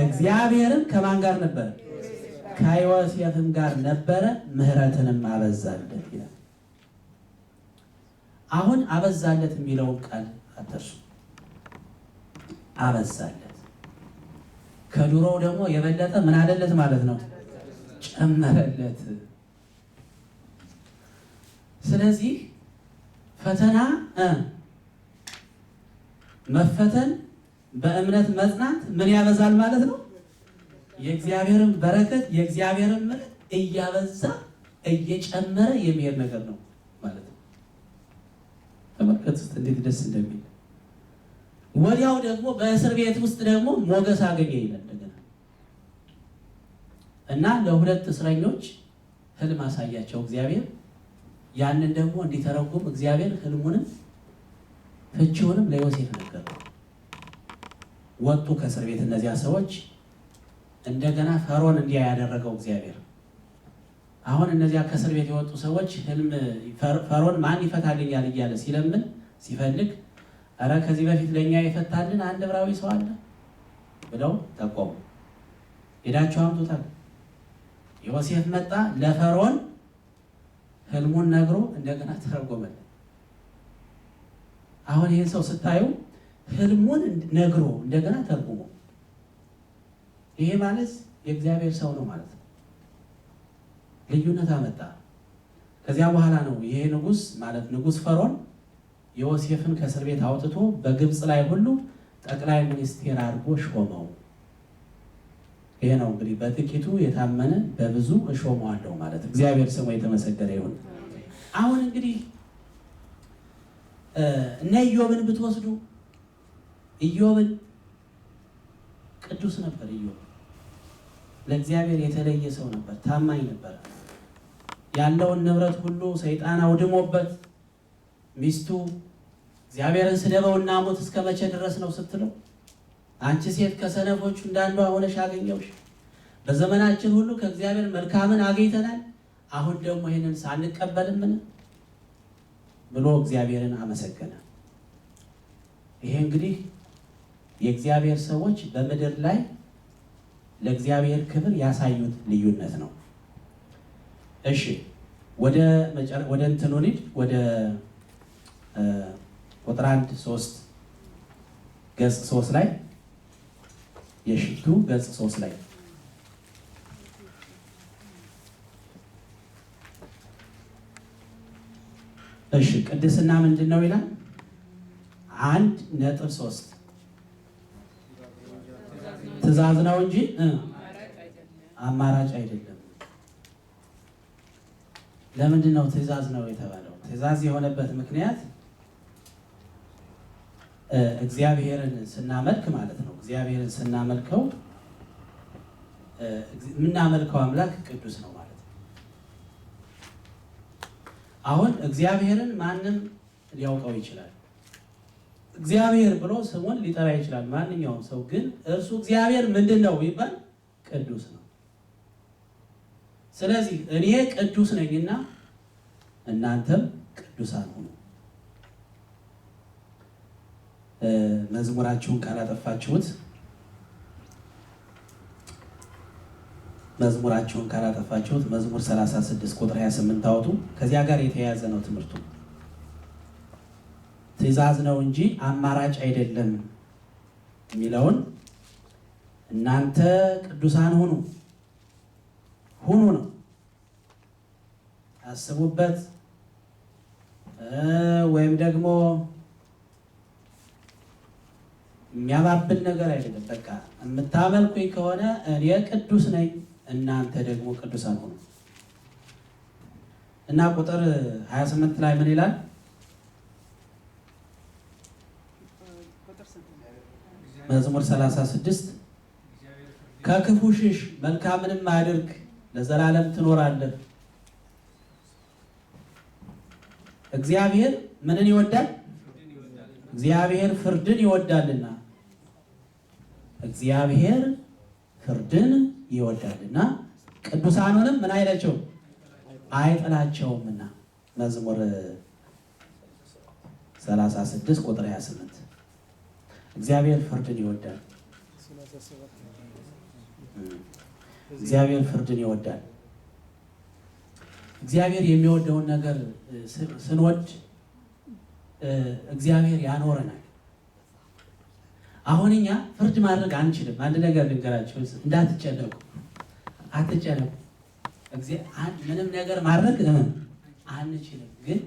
እግዚአብሔርም ከማን ጋር ነበረ? ከዮሴፍም ጋር ነበረ፣ ምሕረትንም አበዛለት ይላል። አሁን አበዛለት የሚለውን ቃል አትርሱ። አበዛለት ከድሮው ደግሞ የበለጠ ምን አለለት ማለት ነው? ጨመረለት። ስለዚህ ፈተና መፈተን በእምነት መጽናት ምን ያበዛል ማለት ነው? የእግዚአብሔርን በረከት የእግዚአብሔርን ምሕረት እያበዛ እየጨመረ የሚሄድ ነገር ነው ማለት ነው። ተመልከቱት እንዴት ደስ እንደሚል። ወዲያው ደግሞ በእስር ቤት ውስጥ ደግሞ ሞገስ አገኘ ይላል እንደገና እና ለሁለት እስረኞች ህልም አሳያቸው እግዚአብሔር። ያንን ደግሞ እንዲተረጉም እግዚአብሔር ህልሙንም ፍቺውንም ለዮሴፍ ነገረው። ወጡ ከእስር ቤት እነዚያ ሰዎች። እንደገና ፈርዖን እንዲያ ያደረገው እግዚአብሔር። አሁን እነዚያ ከእስር ቤት የወጡ ሰዎች ህልም ፈርዖን ማን ይፈታልኛል እያለ ሲለምን ሲፈልግ፣ ኧረ ከዚህ በፊት ለእኛ የፈታልን አንድ ዕብራዊ ሰው አለ ብለው ጠቆሙ። ሄዳችሁ አምጡታል። ዮሴፍ መጣ፣ ለፈርዖን ህልሙን ነግሮ እንደገና ተረጎመለት። አሁን ይህን ሰው ስታዩ ህልሙን ነግሮ እንደገና ተርጉሞ፣ ይሄ ማለት የእግዚአብሔር ሰው ነው ማለት ነው። ልዩነት አመጣ። ከዚያ በኋላ ነው ይሄ ንጉስ ማለት ንጉስ ፈርዖን ዮሴፍን ከእስር ቤት አውጥቶ በግብፅ ላይ ሁሉ ጠቅላይ ሚኒስቴር አድርጎ ሾመው። ይሄ ነው እንግዲህ በጥቂቱ የታመነ በብዙ እሾመዋለሁ ማለት። እግዚአብሔር ስሙ የተመሰገነ ይሁን። አሁን እንግዲህ እነ ኢዮብን ብትወስዱ ኢዮብን ቅዱስ ነበር። ኢዮብ ለእግዚአብሔር የተለየ ሰው ነበር፣ ታማኝ ነበር። ያለውን ንብረት ሁሉ ሰይጣን አውድሞበት ሚስቱ እግዚአብሔርን ስደበውና ሞት እስከ መቼ ድረስ ነው ስትለው፣ አንቺ ሴት ከሰነፎቹ እንዳንዷ ሆነሽ አገኘሁሽ። በዘመናችን ሁሉ ከእግዚአብሔር መልካምን አግኝተናል፣ አሁን ደግሞ ይህንን ሳንቀበልምን ብሎ እግዚአብሔርን አመሰገነ። ይሄ እንግዲህ የእግዚአብሔር ሰዎች በምድር ላይ ለእግዚአብሔር ክብር ያሳዩት ልዩነት ነው። እሺ ወደ እንትኑ እንሂድ። ወደ ቁጥር 1 ገጽ 3 ላይ የሽቱ ገጽ 3 ላይ እሺ ቅድስና ምንድን ነው ይላል? 1.3 ትእዛዝ ነው እንጂ አማራጭ አይደለም። ለምንድን ነው ትእዛዝ ነው የተባለው? ትእዛዝ የሆነበት ምክንያት እግዚአብሔርን ስናመልክ ማለት ነው። እግዚአብሔርን ስናመልከው የምናመልከው አምላክ ቅዱስ ነው ማለት ነው። አሁን እግዚአብሔርን ማንም ሊያውቀው ይችላል። እግዚአብሔር ብሎ ስሙን ሊጠራ ይችላል ማንኛውም ሰው። ግን እርሱ እግዚአብሔር ምንድን ነው ይባል? ቅዱስ ነው። ስለዚህ እኔ ቅዱስ ነኝና እናንተም ቅዱሳን ሁኑ። መዝሙራችሁን ካላጠፋችሁት መዝሙር 36 ቁጥር 28 አውጡ። ከዚያ ጋር የተያያዘ ነው ትምህርቱ። ትእዛዝ ነው እንጂ አማራጭ አይደለም የሚለውን እናንተ ቅዱሳን ሁኑ ነው። አስቡበት። ወይም ደግሞ የሚያባብል ነገር አይደለም። በቃ የምታመልኩኝ ከሆነ እኔ ቅዱስ ነኝ፣ እናንተ ደግሞ ቅዱሳን ሁኑ እና ቁጥር 28 ላይ ምን ይላል? መዝሙር 36 ከክፉ ሽሽ፣ መልካምንም አድርግ፣ ለዘላለም ትኖራለህ። እግዚአብሔር ምንን ይወዳል? እግዚአብሔር ፍርድን ይወዳልና እግዚአብሔር ፍርድን ይወዳልና ቅዱሳኑንም ምን አይላቸውም አይጥላቸውምና። መዝሙር 36 ቁጥር 28 እግዚአብሔር ፍርድን ይወዳል። እግዚአብሔር ፍርድን ይወዳል። እግዚአብሔር የሚወደውን ነገር ስንወድ እግዚአብሔር ያኖረናል። አሁን እኛ ፍርድ ማድረግ አንችልም። አንድ ነገር ልንገራችሁ፣ እንዳትጨነቁ፣ አትጨነቁ። ምንም ነገር ማድረግ አንችልም፣ ግን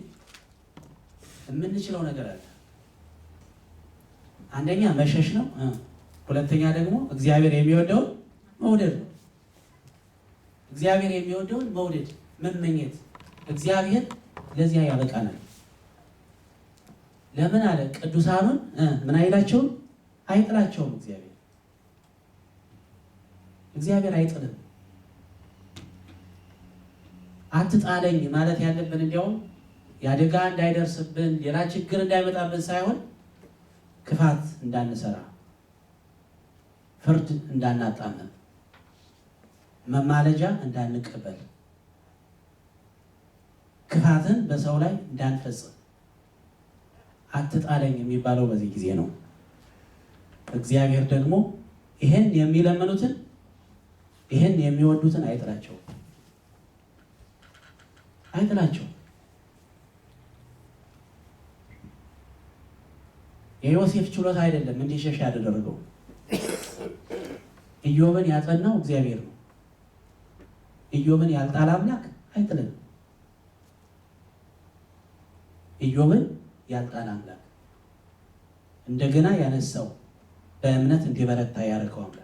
የምንችለው ነገር አለ። አንደኛ መሸሽ ነው። ሁለተኛ ደግሞ እግዚአብሔር የሚወደውን መውደድ ነው። እግዚአብሔር የሚወደውን መውደድ፣ መመኘት። እግዚአብሔር ለዚያ ያበቃናል። ለምን አለ? ቅዱሳኑን ምን አይላቸውም አይጥላቸውም። እግዚአብሔር አይጥልም። አትጣለኝ ማለት ያለብን እንዲያውም የአደጋ እንዳይደርስብን ሌላ ችግር እንዳይመጣብን ሳይሆን ክፋት እንዳንሰራ፣ ፍርድ እንዳናጣመም፣ መማለጃ እንዳንቀበል፣ ክፋትን በሰው ላይ እንዳንፈጽም። አትጣለኝ የሚባለው በዚህ ጊዜ ነው። እግዚአብሔር ደግሞ ይሄን የሚለምኑትን ይሄን የሚወዱትን አይጥላቸውም። የዮሴፍ ችሎታ አይደለም እንዲሸሽ ያደረገው። ኢዮብን ያጸናው እግዚአብሔር ነው። ኢዮብን ያልጣል አምላክ አይጥልም። ኢዮብን ያልጣል አምላክ እንደገና ያነሳው በእምነት እንዲበረታ ያደረገው አምላክ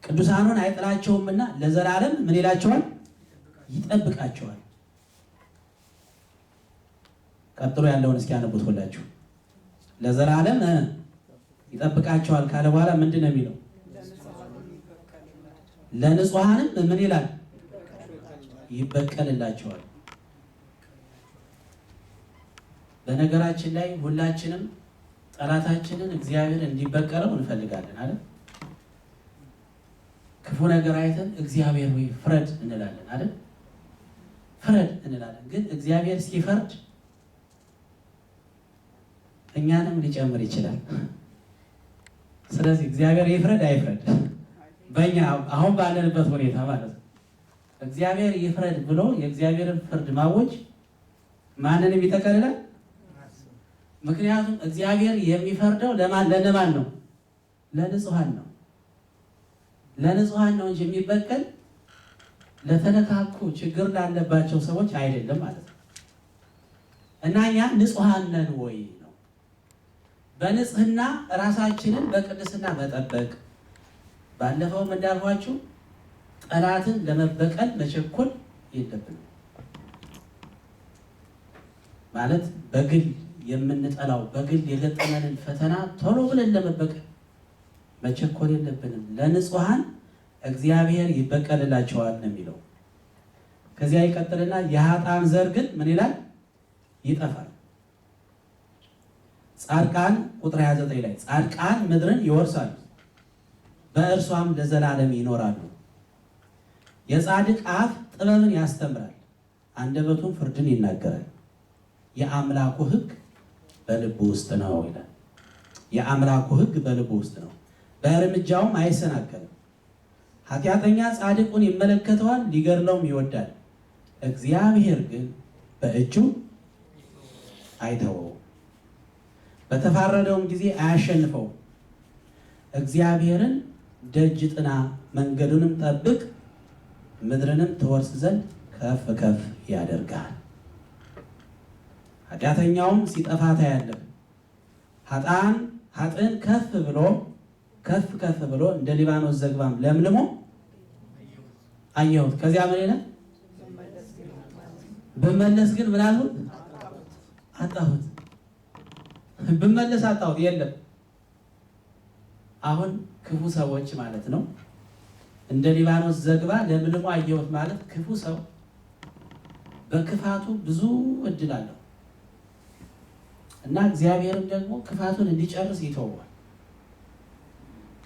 ቅዱሳኑን አይጥላቸውምና ለዘላለም ምን ይላቸዋል? ይጠብቃቸዋል። ቀጥሎ ያለውን እስኪ ያነቡት ሁላችሁ። ለዘላለም ይጠብቃቸዋል ካለ በኋላ ምንድን ነው የሚለው? ለንጹሐንም ምን ይላል? ይበቀልላቸዋል። በነገራችን ላይ ሁላችንም ጠላታችንን እግዚአብሔር እንዲበቀለው እንፈልጋለን አይደል? ክፉ ነገር አይተን እግዚአብሔር ወይ ፍረድ እንላለን አይደል? ፍረድ እንላለን። ግን እግዚአብሔር ሲፈርድ እኛንም ሊጨምር ይችላል። ስለዚህ እግዚአብሔር ይፍረድ አይፍረድ በእኛ አሁን ባለንበት ሁኔታ ማለት ነው። እግዚአብሔር ይፍረድ ብሎ የእግዚአብሔርን ፍርድ ማወጅ ማንንም ይጠቀልላል። ምክንያቱም እግዚአብሔር የሚፈርደው ለነማን ነው? ለንጹሐን ነው። ለንጹሐን ነው እንጂ የሚበቀል ለተነካኩ ችግር ላለባቸው ሰዎች አይደለም ማለት ነው። እና እኛ ንጹሐን ነን ወይ ነው። በንጽህና ራሳችንን በቅድስና መጠበቅ። ባለፈውም እንዳልኳችሁ ጠላትን ለመበቀል መቸኮል የለብንም። ማለት በግል የምንጠላው በግል የገጠመንን ፈተና ቶሎ ብለን ለመበቀል መቸኮል የለብንም። ለንጹሐን እግዚአብሔር ይበቀልላቸዋል ነው የሚለው። ከዚያ ይቀጥልና የኃጥአን ዘር ግን ምን ይላል? ይጠፋል። ጻድቃን ቁጥር 29 ላይ ጻድቃን ምድርን ይወርሳሉ፣ በእርሷም ለዘላለም ይኖራሉ። የጻድቅ አፍ ጥበብን ያስተምራል፣ አንደበቱም ፍርድን ይናገራል። የአምላኩ ሕግ በልቡ ውስጥ ነው ይላል። የአምላኩ ሕግ በልቡ ውስጥ ነው፣ በእርምጃውም አይሰናከልም። ኃጢአተኛ ጻድቁን ይመለከተዋል፣ ሊገድለውም ይወዳል። እግዚአብሔር ግን በእጁ አይተወውም፣ በተፋረደውም ጊዜ አያሸንፈውም። እግዚአብሔርን ደጅ ጥና፣ መንገዱንም ጠብቅ፣ ምድርንም ትወርስ ዘንድ ከፍ ከፍ ያደርጋል። ኃጢአተኛውም ሲጠፋ ታያለህ። ኃጥእን ከፍ ብሎ እንደ ሊባኖስ ዘግባም ለምልሞ አየሁት። ከዚያ ምን ይላል? ብመለስ ግን ምን አልሁት? አጣሁት። ብመለስ አጣሁት። የለም። አሁን ክፉ ሰዎች ማለት ነው። እንደ ሊባኖስ ዘግባ ለምልሞ አየሁት ማለት ክፉ ሰው በክፋቱ ብዙ እድል አለው። እና እግዚአብሔርም ደግሞ ክፋቱን እንዲጨርስ ይተዋል።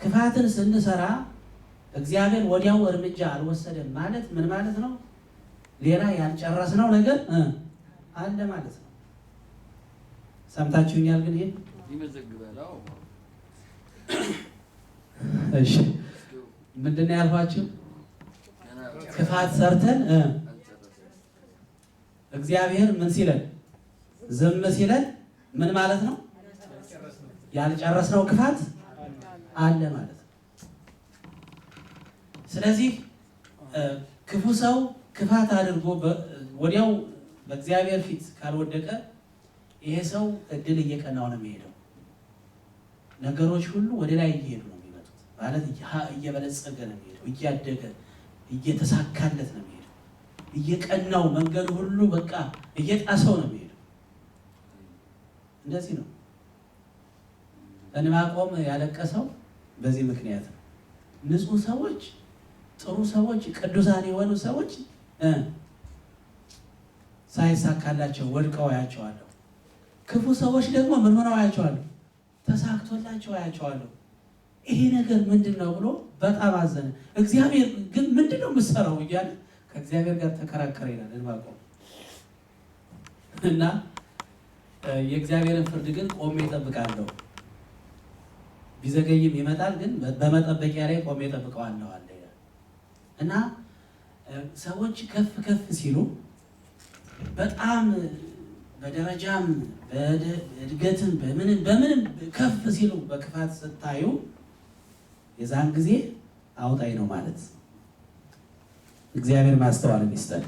ክፋትን ስንሰራ እግዚአብሔር ወዲያው እርምጃ አልወሰደም ማለት ምን ማለት ነው? ሌላ ያልጨረስነው ነገር አለ ማለት ነው። ሰምታችሁኛል? ግን ይሄ ይመዘግባል። እሺ ምንድን ነው ያልኳችሁ? ክፋት ሰርተን እግዚአብሔር ምን ሲለን ዝም ሲለን ምን ማለት ነው? ያልጨረስነው ክፋት አለ ማለት ነው። ስለዚህ ክፉ ሰው ክፋት አድርጎ ወዲያው በእግዚአብሔር ፊት ካልወደቀ ይሄ ሰው እድል እየቀናው ነው የሚሄደው። ነገሮች ሁሉ ወደ ላይ እየሄዱ ነው የሚመጡት። ማለት እየበለጸገ ነው የሚሄደው፣ እያደገ እየተሳካለት ነው የሚሄደው፣ እየቀናው መንገዱ ሁሉ በቃ እየጣሰው ነው የሚሄደው። እንደዚህ ነው ዕንባቆም ያለቀሰው በዚህ ምክንያት ነው። ንጹህ ሰዎች፣ ጥሩ ሰዎች፣ ቅዱሳን የሆኑ ሰዎች ሳይሳካላቸው ወድቀው አያቸዋለሁ። ክፉ ሰዎች ደግሞ ምን ሆነው አያቸዋለሁ? ተሳክቶላቸው አያቸዋለሁ። ይሄ ነገር ምንድን ነው ብሎ በጣም አዘነ። እግዚአብሔር ግን ምንድን ነው የምትሰራው እያለ ከእግዚአብሔር ጋር ተከራከረ ይላል ዕንባቆም። እና የእግዚአብሔርን ፍርድ ግን ቆሜ እጠብቃለሁ፣ ቢዘገይም ይመጣል፣ ግን በመጠበቂያ ላይ ቆሜ እጠብቀዋለሁ አለ ይላል። እና ሰዎች ከፍ ከፍ ሲሉ በጣም በደረጃም በእድገትም በምንም ከፍ ሲሉ በክፋት ስታዩ የዛን ጊዜ አውጣኝ ነው ማለት። እግዚአብሔር ማስተዋል ይስጠን።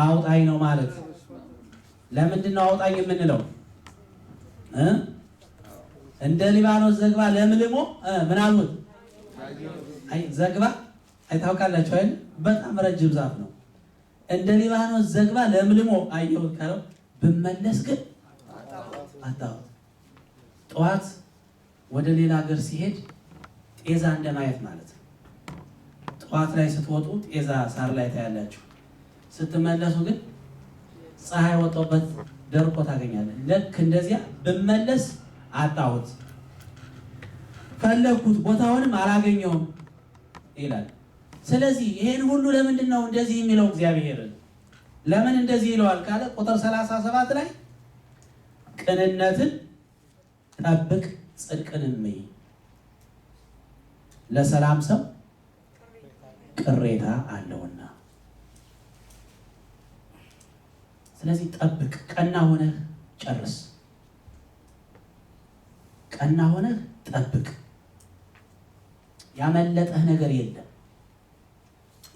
አውጣኝ ነው ማለት። ለምንድን ነው አውጣኝ የምንለው? እንደ ሊባኖስ ዘግባ ለምልሞ ምን አሉት? ዘግባ አይታውቃላችሁ አይደል? በጣም ረጅም ዛፍ ነው። እንደ ሊባኖስ ዘግባ ለምልሞ አየሁት ካለው ብመለስ ግን አጣሁት። ጠዋት ወደ ሌላ ሀገር ሲሄድ ጤዛ እንደማየት ማለት ነው። ጠዋት ላይ ስትወጡ ጤዛ ሳር ላይ ታያላችሁ። ስትመለሱ ግን ፀሐይ ወጣበት ደርቆ ታገኛለህ። ልክ እንደዚያ ብመለስ አጣሁት፣ ፈለግኩት፣ ቦታውንም አላገኘውም ይላል። ስለዚህ ይሄን ሁሉ ለምንድን ነው እንደዚህ የሚለው? እግዚአብሔር ለምን እንደዚህ ይለዋል ካለ ቁጥር 37 ላይ ቅንነትን ጠብቅ ጽድቅንም እይ፣ ለሰላም ሰው ቅሬታ አለውና። ስለዚህ ጠብቅ፣ ቀና ሆነህ ጨርስ፣ ቀና ሆነህ ጠብቅ። ያመለጠህ ነገር የለም፣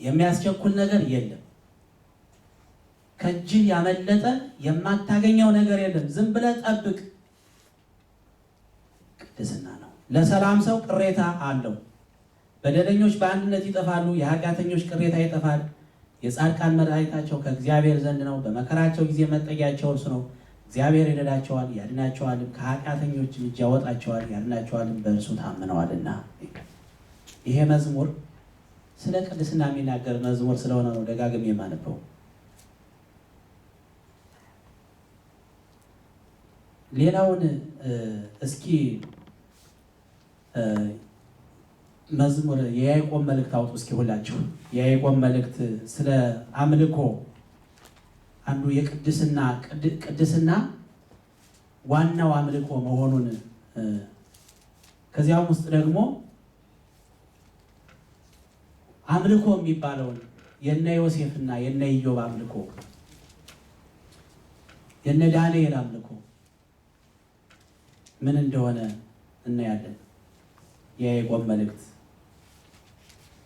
የሚያስቸኩል ነገር የለም። ከእጅህ ያመለጠ የማታገኘው ነገር የለም። ዝም ብለህ ጠብቅ። ቅድስና ነው። ለሰላም ሰው ቅሬታ አለው። በደለኞች በአንድነት ይጠፋሉ፣ የኃጢአተኞች ቅሬታ ይጠፋል። የጻድቃን መድኃኒታቸው ከእግዚአብሔር ዘንድ ነው፣ በመከራቸው ጊዜ መጠጊያቸው እርሱ ነው። እግዚአብሔር ይረዳቸዋል ያድናቸዋልም፣ ከኃጢአተኞች እጅ ያወጣቸዋል ያድናቸዋልም፣ በእርሱ ታምነዋልና። ይሄ መዝሙር ስለ ቅድስና የሚናገር መዝሙር ስለሆነ ነው ደጋግሜ የማነበው። ሌላውን እስኪ መዝሙር የያዕቆብ መልእክት አውጡ እስኪ ሁላችሁ። የያዕቆብ መልእክት ስለ አምልኮ አንዱ ቅድስና ዋናው አምልኮ መሆኑን ከዚያም ውስጥ ደግሞ አምልኮ የሚባለውን የነ ዮሴፍና የነ ኢዮብ አምልኮ፣ የነ ዳንኤል አምልኮ ምን እንደሆነ እናያለን። የያዕቆብ መልእክት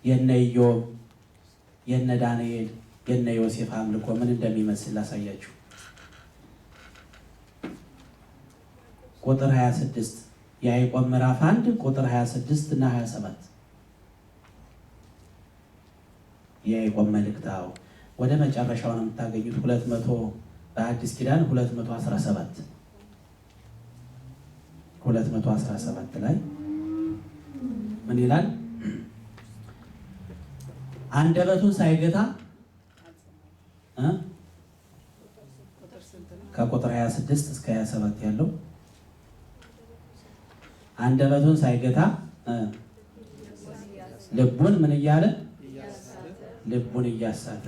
የነ ኢዮብ፣ የነ ዳንኤል፣ የነ ዮሴፍ አምልኮ ምን እንደሚመስል ላሳያችሁ። ቁጥር 26 የያዕቆብ ምዕራፍ 1 ቁጥር 26 እና 27 የያዕቆብ መልእክት ወደ መጨረሻው ነው የምታገኙት። 200 በአዲስ ኪዳን 217 ላይ ምን ይላል? አንደበቱን ሳይገታ ከቁጥር 26 እስከ 27 ያለው አንደበቱን ሳይገታ ልቡን ምን እያለ ልቡን እያሳተ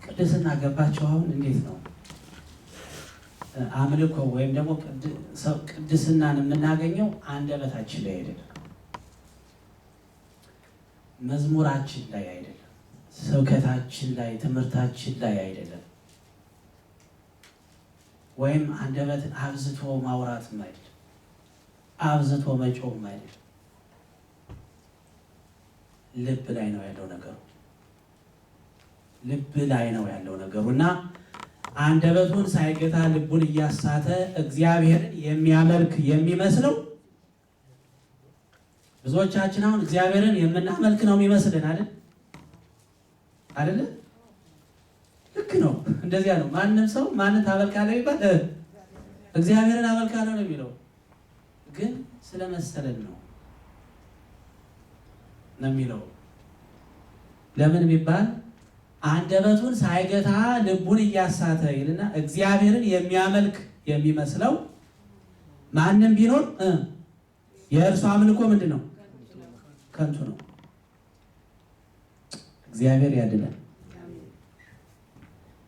ቅድስና ገባቸው። አሁን እንዴት ነው አምልኮ ወይም ደግሞ ቅድስናን የምናገኘው? አንደበታችን ላይ አይደለም፣ መዝሙራችን ላይ አይደለም፣ ስብከታችን ላይ ትምህርታችን ላይ አይደለም፣ ወይም አንደበትን አብዝቶ ማውራትም አይደለም፣ አብዝቶ መጮህም አይደለም። ልብ ላይ ነው ያለው ነገሩ። ልብ ላይ ነው ያለው ነገሩ እና አንደበቱን ሳይገታ ልቡን እያሳተ እግዚአብሔርን የሚያመልክ የሚመስለው ብዙዎቻችን አሁን እግዚአብሔርን የምናመልክ ነው የሚመስልን አይደል? ልክ ነው፣ እንደዚያ ነው። ማንም ሰው ማንን ታመልካለህ ይባል እግዚአብሔርን አመልካለሁ ነው የሚለው፣ ግን ስለመሰለን ነው የሚለው። ለምን ቢባል አንደበቱን ሳይገታ ልቡን እያሳተ ይልና እግዚአብሔርን የሚያመልክ የሚመስለው ማንም ቢኖር የእርሱ አምልኮ ምንድን ነው? ከንቱ ነው። እግዚአብሔር ያድነን።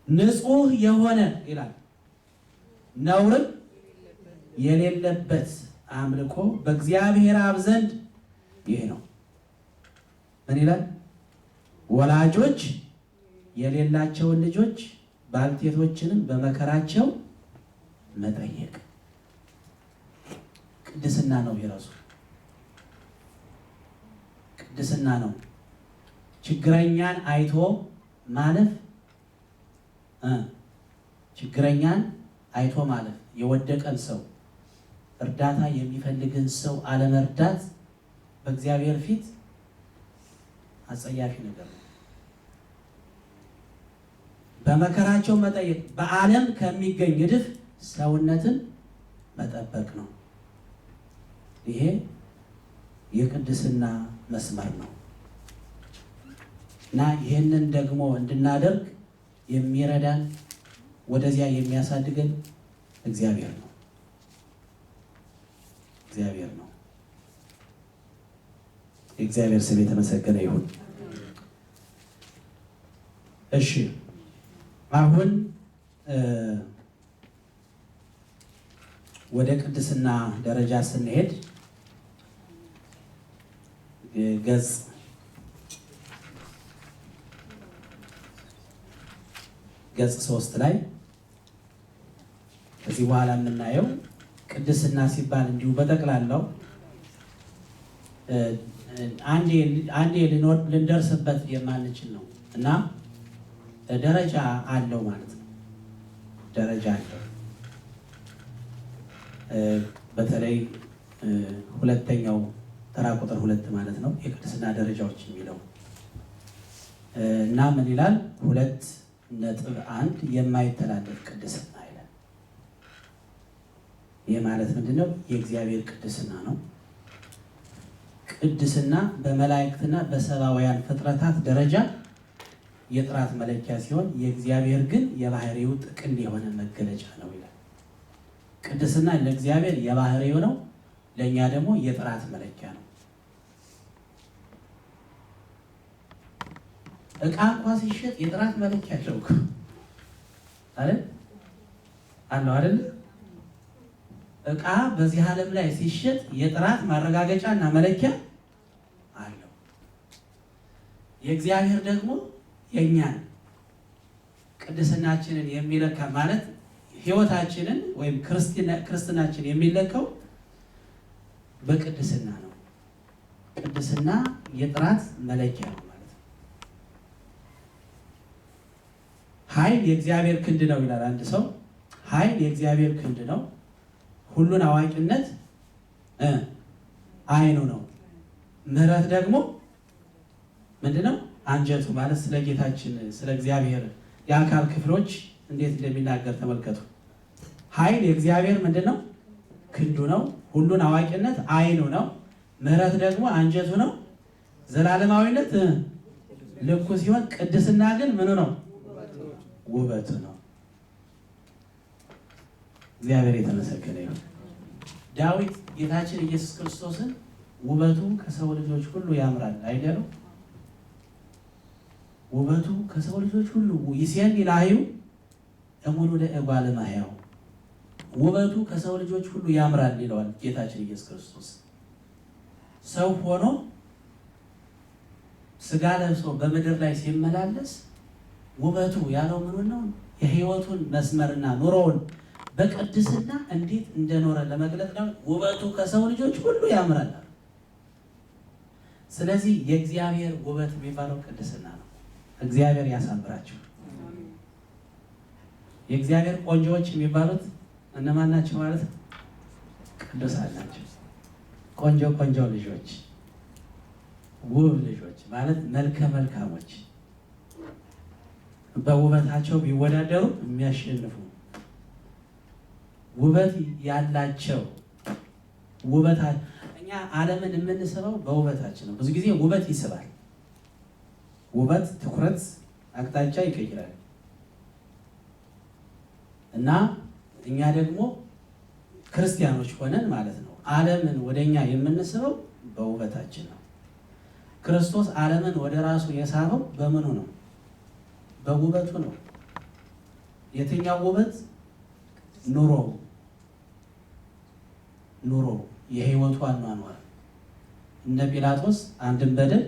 ንጹሕ የሆነ ይላል ነውርም የሌለበት አምልኮ በእግዚአብሔር አብ ዘንድ ይሄ ነው። ምን ይላል? ወላጆች የሌላቸውን ልጆች ባልቴቶችንም በመከራቸው መጠየቅ ቅድስና ነው። የራሱ ቅድስና ነው። ችግረኛን አይቶ ማለፍ ችግረኛን አይቶ ማለፍ፣ የወደቀን ሰው እርዳታ የሚፈልግን ሰው አለመርዳት በእግዚአብሔር ፊት አጸያፊ ነገር ነው። በመከራቸው መጠየቅ በዓለም ከሚገኝ እድፍ ሰውነትን መጠበቅ ነው። ይሄ የቅድስና መስመር ነው እና ይህንን ደግሞ እንድናደርግ የሚረዳን ወደዚያ የሚያሳድገን እግዚአብሔር ነው። እግዚአብሔር ነው። የእግዚአብሔር ስም የተመሰገነ ይሁን። እሺ አሁን ወደ ቅድስና ደረጃ ስንሄድ ገጽ 3 ላይ ከዚህ በኋላ የምናየው ቅድስና ሲባል እንዲሁ በጠቅላላው አንዴ ልንደርስበት የማንችል ነው እና ደረጃ አለው ማለት ነው። ደረጃ አለው። በተለይ ሁለተኛው ተራ ቁጥር 2 ማለት ነው የቅድስና ደረጃዎች የሚለው እና ምን ይላል? 2.1 የማይተላለፍ ቅድስና ይላል። ይህ ማለት ምንድነው? የእግዚአብሔር ቅድስና ነው። ቅድስና በመላእክትና በሰብአውያን ፍጥረታት ደረጃ የጥራት መለኪያ ሲሆን የእግዚአብሔር ግን የባህሪው ጥቅል የሆነ መገለጫ ነው ይላል። ቅድስና ለእግዚአብሔር የባህሪው ነው፣ ለእኛ ደግሞ የጥራት መለኪያ ነው። እቃ እንኳ ሲሸጥ የጥራት መለኪያ አለው አይደል? አለው አይደል? እቃ በዚህ ዓለም ላይ ሲሸጥ የጥራት ማረጋገጫ እና መለኪያ አለው። የእግዚአብሔር ደግሞ የኛን ቅድስናችንን የሚለካ ማለት ሕይወታችንን ወይም ክርስትናችን የሚለካው በቅድስና ነው። ቅድስና የጥራት መለኪያ ነው ማለት ነው። ኃይል የእግዚአብሔር ክንድ ነው ይላል አንድ ሰው። ኃይል የእግዚአብሔር ክንድ ነው። ሁሉን አዋቂነት ዓይኑ ነው። ምሕረት ደግሞ ምንድነው? አንጀቱ ማለት ስለ ጌታችን ስለ እግዚአብሔር የአካል ክፍሎች እንዴት እንደሚናገር ተመልከቱ። ኃይል የእግዚአብሔር ምንድነው? ክንዱ ነው። ሁሉን አዋቂነት ዓይኑ ነው። ምሕረት ደግሞ አንጀቱ ነው። ዘላለማዊነት ልኩ ሲሆን ቅድስና ግን ምኑ ነው? ውበቱ ነው። እግዚአብሔር የተመሰገነ ይሁን። ዳዊት ጌታችን ኢየሱስ ክርስቶስን ውበቱ ከሰው ልጆች ሁሉ ያምራል አይደሉ? ውበቱ ከሰው ልጆች ሁሉ ይሴን ይላዩ እሙሉ ለእጓለ እመሕያው ውበቱ ከሰው ልጆች ሁሉ ያምራል ይለዋል ጌታችን ኢየሱስ ክርስቶስ። ሰው ሆኖ ስጋ ለብሶ በምድር ላይ ሲመላለስ ውበቱ ያለው ምን ነው? የሕይወቱን መስመርና ኑሮውን በቅድስና እንዴት እንደኖረ ለመግለጽ ነው። ውበቱ ከሰው ልጆች ሁሉ ያምራል። ስለዚህ የእግዚአብሔር ውበት የሚባለው ቅድስና ነው። እግዚአብሔር ያሳምራችሁ። የእግዚአብሔር ቆንጆዎች የሚባሉት እነማን ናቸው ማለት ነው? ቅዱሳን ናቸው። ቆንጆ ልጆች፣ ውብ ልጆች ማለት መልከ መልካሞች፣ በውበታቸው ቢወዳደሩ የሚያሸንፉ ውበት ያላቸው እኛ ዓለምን የምንስበው በውበታችን ነው። ብዙ ጊዜ ውበት ይስባል። ውበት ትኩረት አቅጣጫ ይቀይራል እና እኛ ደግሞ ክርስቲያኖች ሆነን ማለት ነው ዓለምን ወደኛ የምንስበው በውበታችን ነው። ክርስቶስ ዓለምን ወደ ራሱ የሳበው በምኑ ነው? በውበቱ ነው። የትኛው ውበት? ኑሮ የሕይወቱ አኗኗር። እነ ጲላጦስ አንድን በደል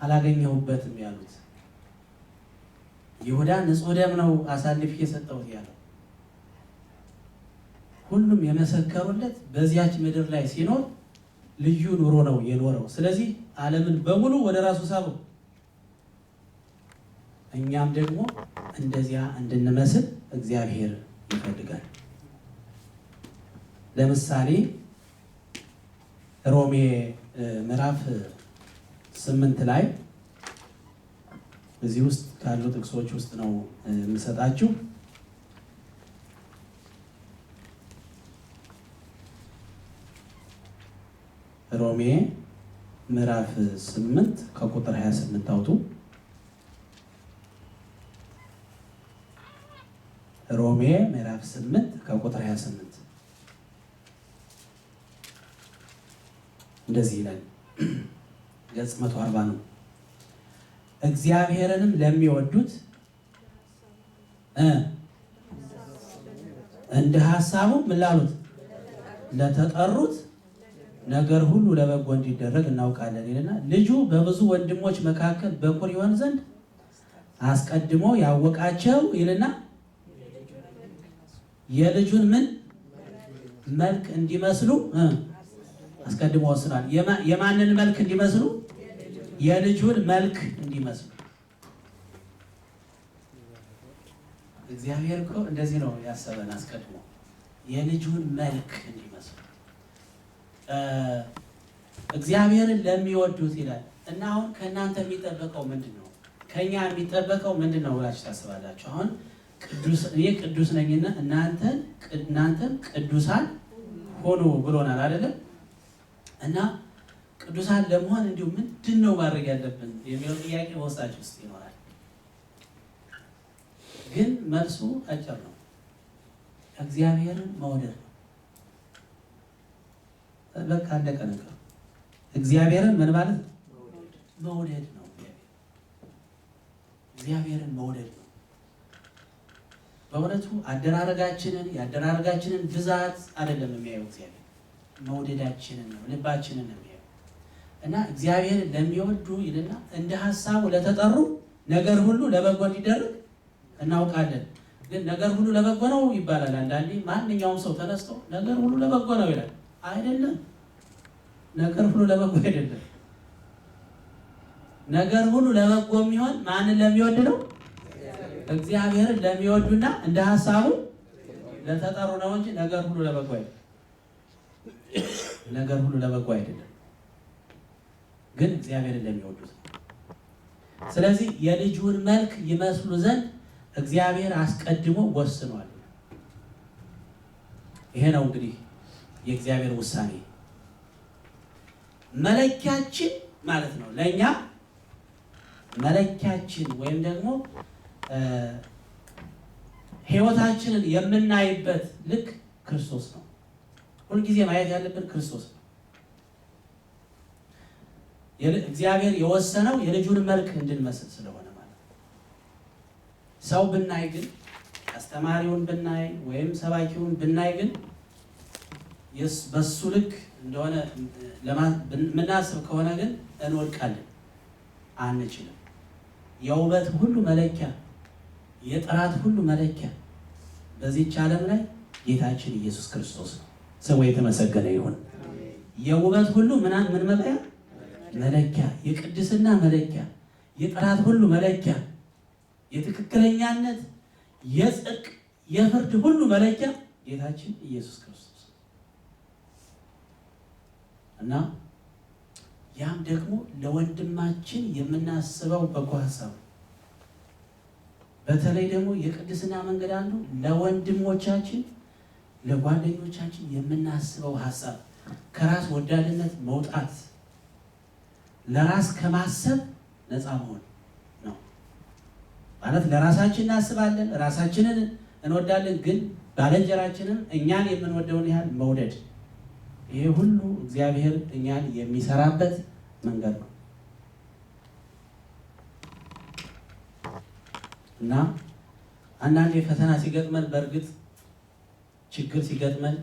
አላገኘሁበትም ያሉት፣ ይሁዳ ንጹሕ ደም ነው አሳልፌ የሰጠሁት ያለው፣ ሁሉም የመሰከሩለት በዚያች ምድር ላይ ሲኖር ልዩ ኑሮ ነው የኖረው። ስለዚህ ዓለምን በሙሉ ወደ ራሱ ሳበው። እኛም ደግሞ እንደዚያ እንድንመስል እግዚአብሔር ይፈልጋል። ለምሳሌ ሮሜ ምዕራፍ 8 ላይ እዚህ ውስጥ ካሉ ጥቅሶች ውስጥ ነው የምሰጣችሁ። ሮሜ ምዕራፍ 8 ከቁጥር 28 አውጡ። ሮሜ ምዕራፍ 8 ከቁጥር 28 እንደዚህ ይላል። ገጽ 140 ነው። እግዚአብሔርንም ለሚወዱት እንደ ሐሳቡ ምን ላሉት ለተጠሩት ነገር ሁሉ ለበጎ እንዲደረግ እናውቃለን ይልና ልጁ በብዙ ወንድሞች መካከል በኩር ይሆን ዘንድ አስቀድሞ ያወቃቸው ይልና የልጁን ምን መልክ እንዲመስሉ አስቀድሞ ወስኗል። የማንን መልክ እንዲመስሉ? የልጁን መልክ እንዲመስሉ። እግዚአብሔር እኮ እንደዚህ ነው ያሰበን፣ አስቀድሞ የልጁን መልክ እንዲመስሉ እግዚአብሔርን ለሚወዱት ይላል እና አሁን ከእናንተ የሚጠበቀው ምንድን ነው? ከኛ የሚጠበቀው ምንድን ነው ብላችሁ ታስባላችሁ? አሁን እኔ ቅዱስ ነኝና እናንተም ቅዱሳን ሆኑ ብሎናል አይደለም? እና ቅዱሳን ለመሆን እንዲሁ ምንድን ነው ማድረግ ያለብን የሚለው ጥያቄ በውስጣችሁ ውስጥ ይኖራል። ግን መልሱ አጭር ነው። እግዚአብሔርን መውደድ ነው። በቃ አለቀ ነገር። እግዚአብሔርን ምን ማለት ነው? መውደድ ነው። እግዚአብሔርን መውደድ ነው። በእውነቱ የአደራረጋችንን ብዛት አይደለም የሚያየው እግዚአብሔር፣ መውደዳችንን ነው፣ ልባችንን ነው የሚያየው። እና እግዚአብሔርን ለሚወዱ ይልና እንደ ሐሳቡ ለተጠሩ ነገር ሁሉ ለበጎ እንዲደረግ እናውቃለን። ግን ነገር ሁሉ ለበጎ ነው ይባላል። አንዳንዴ ማንኛውም ሰው ተነስቶ ነገር ሁሉ ለበጎ ነው ይላል። አይደለም፣ ነገር ሁሉ ለበጎ አይደለም። ነገር ሁሉ ለበጎ የሚሆን ማንን ለሚወድ ነው? እግዚአብሔርን ለሚወዱና እንደ ሐሳቡ ለተጠሩ ነው እንጂ ነገር ሁሉ ለበጎ አይደለም። ነገር ሁሉ ለበጎ አይደለም፣ ግን እግዚአብሔርን ለሚወዱት። ስለዚህ የልጁን መልክ ይመስሉ ዘንድ እግዚአብሔር አስቀድሞ ወስኗል። ይሄ ነው እንግዲህ የእግዚአብሔር ውሳኔ መለኪያችን ማለት ነው። ለእኛ መለኪያችን ወይም ደግሞ ህይወታችንን የምናይበት ልክ ክርስቶስ ነው። ሁልጊዜ ማየት ያለብን ክርስቶስ ነው። እግዚአብሔር የወሰነው የልጁን መልክ እንድንመስል ስለሆነ ማለት ነው። ሰው ብናይ ግን አስተማሪውን ብናይ ወይም ሰባኪውን ብናይ ግን በሱ ልክ እንደሆነ ምናስብ ከሆነ ግን እንወድቃለን፣ አንችልም። የውበት ሁሉ መለኪያ፣ የጥራት ሁሉ መለኪያ በዚህች ዓለም ላይ ጌታችን ኢየሱስ ክርስቶስ ነው። ስሙ የተመሰገነ ይሁን። የውበት ሁሉ ምን መለኪያ፣ የቅድስና መለኪያ፣ የጥራት ሁሉ መለኪያ፣ የትክክለኛነት፣ የጽድቅ፣ የፍርድ ሁሉ መለኪያ ጌታችን ኢየሱስ ክርስቶስ እና ያም ደግሞ ለወንድማችን የምናስበው በጎ ሀሳብ፣ በተለይ ደግሞ የቅድስና መንገድ አንዱ ለወንድሞቻችን ለጓደኞቻችን የምናስበው ሀሳብ ከራስ ወዳድነት መውጣት፣ ለራስ ከማሰብ ነፃ መሆን ነው ማለት። ለራሳችን እናስባለን፣ ራሳችንን እንወዳለን፣ ግን ባልንጀራችንን እኛን የምንወደውን ያህል መውደድ። ይሄ ሁሉ እግዚአብሔር እኛን የሚሰራበት መንገድ ነው እና አንዳንዴ ፈተና ሲገጥመን፣ በእርግጥ ችግር ሲገጥመን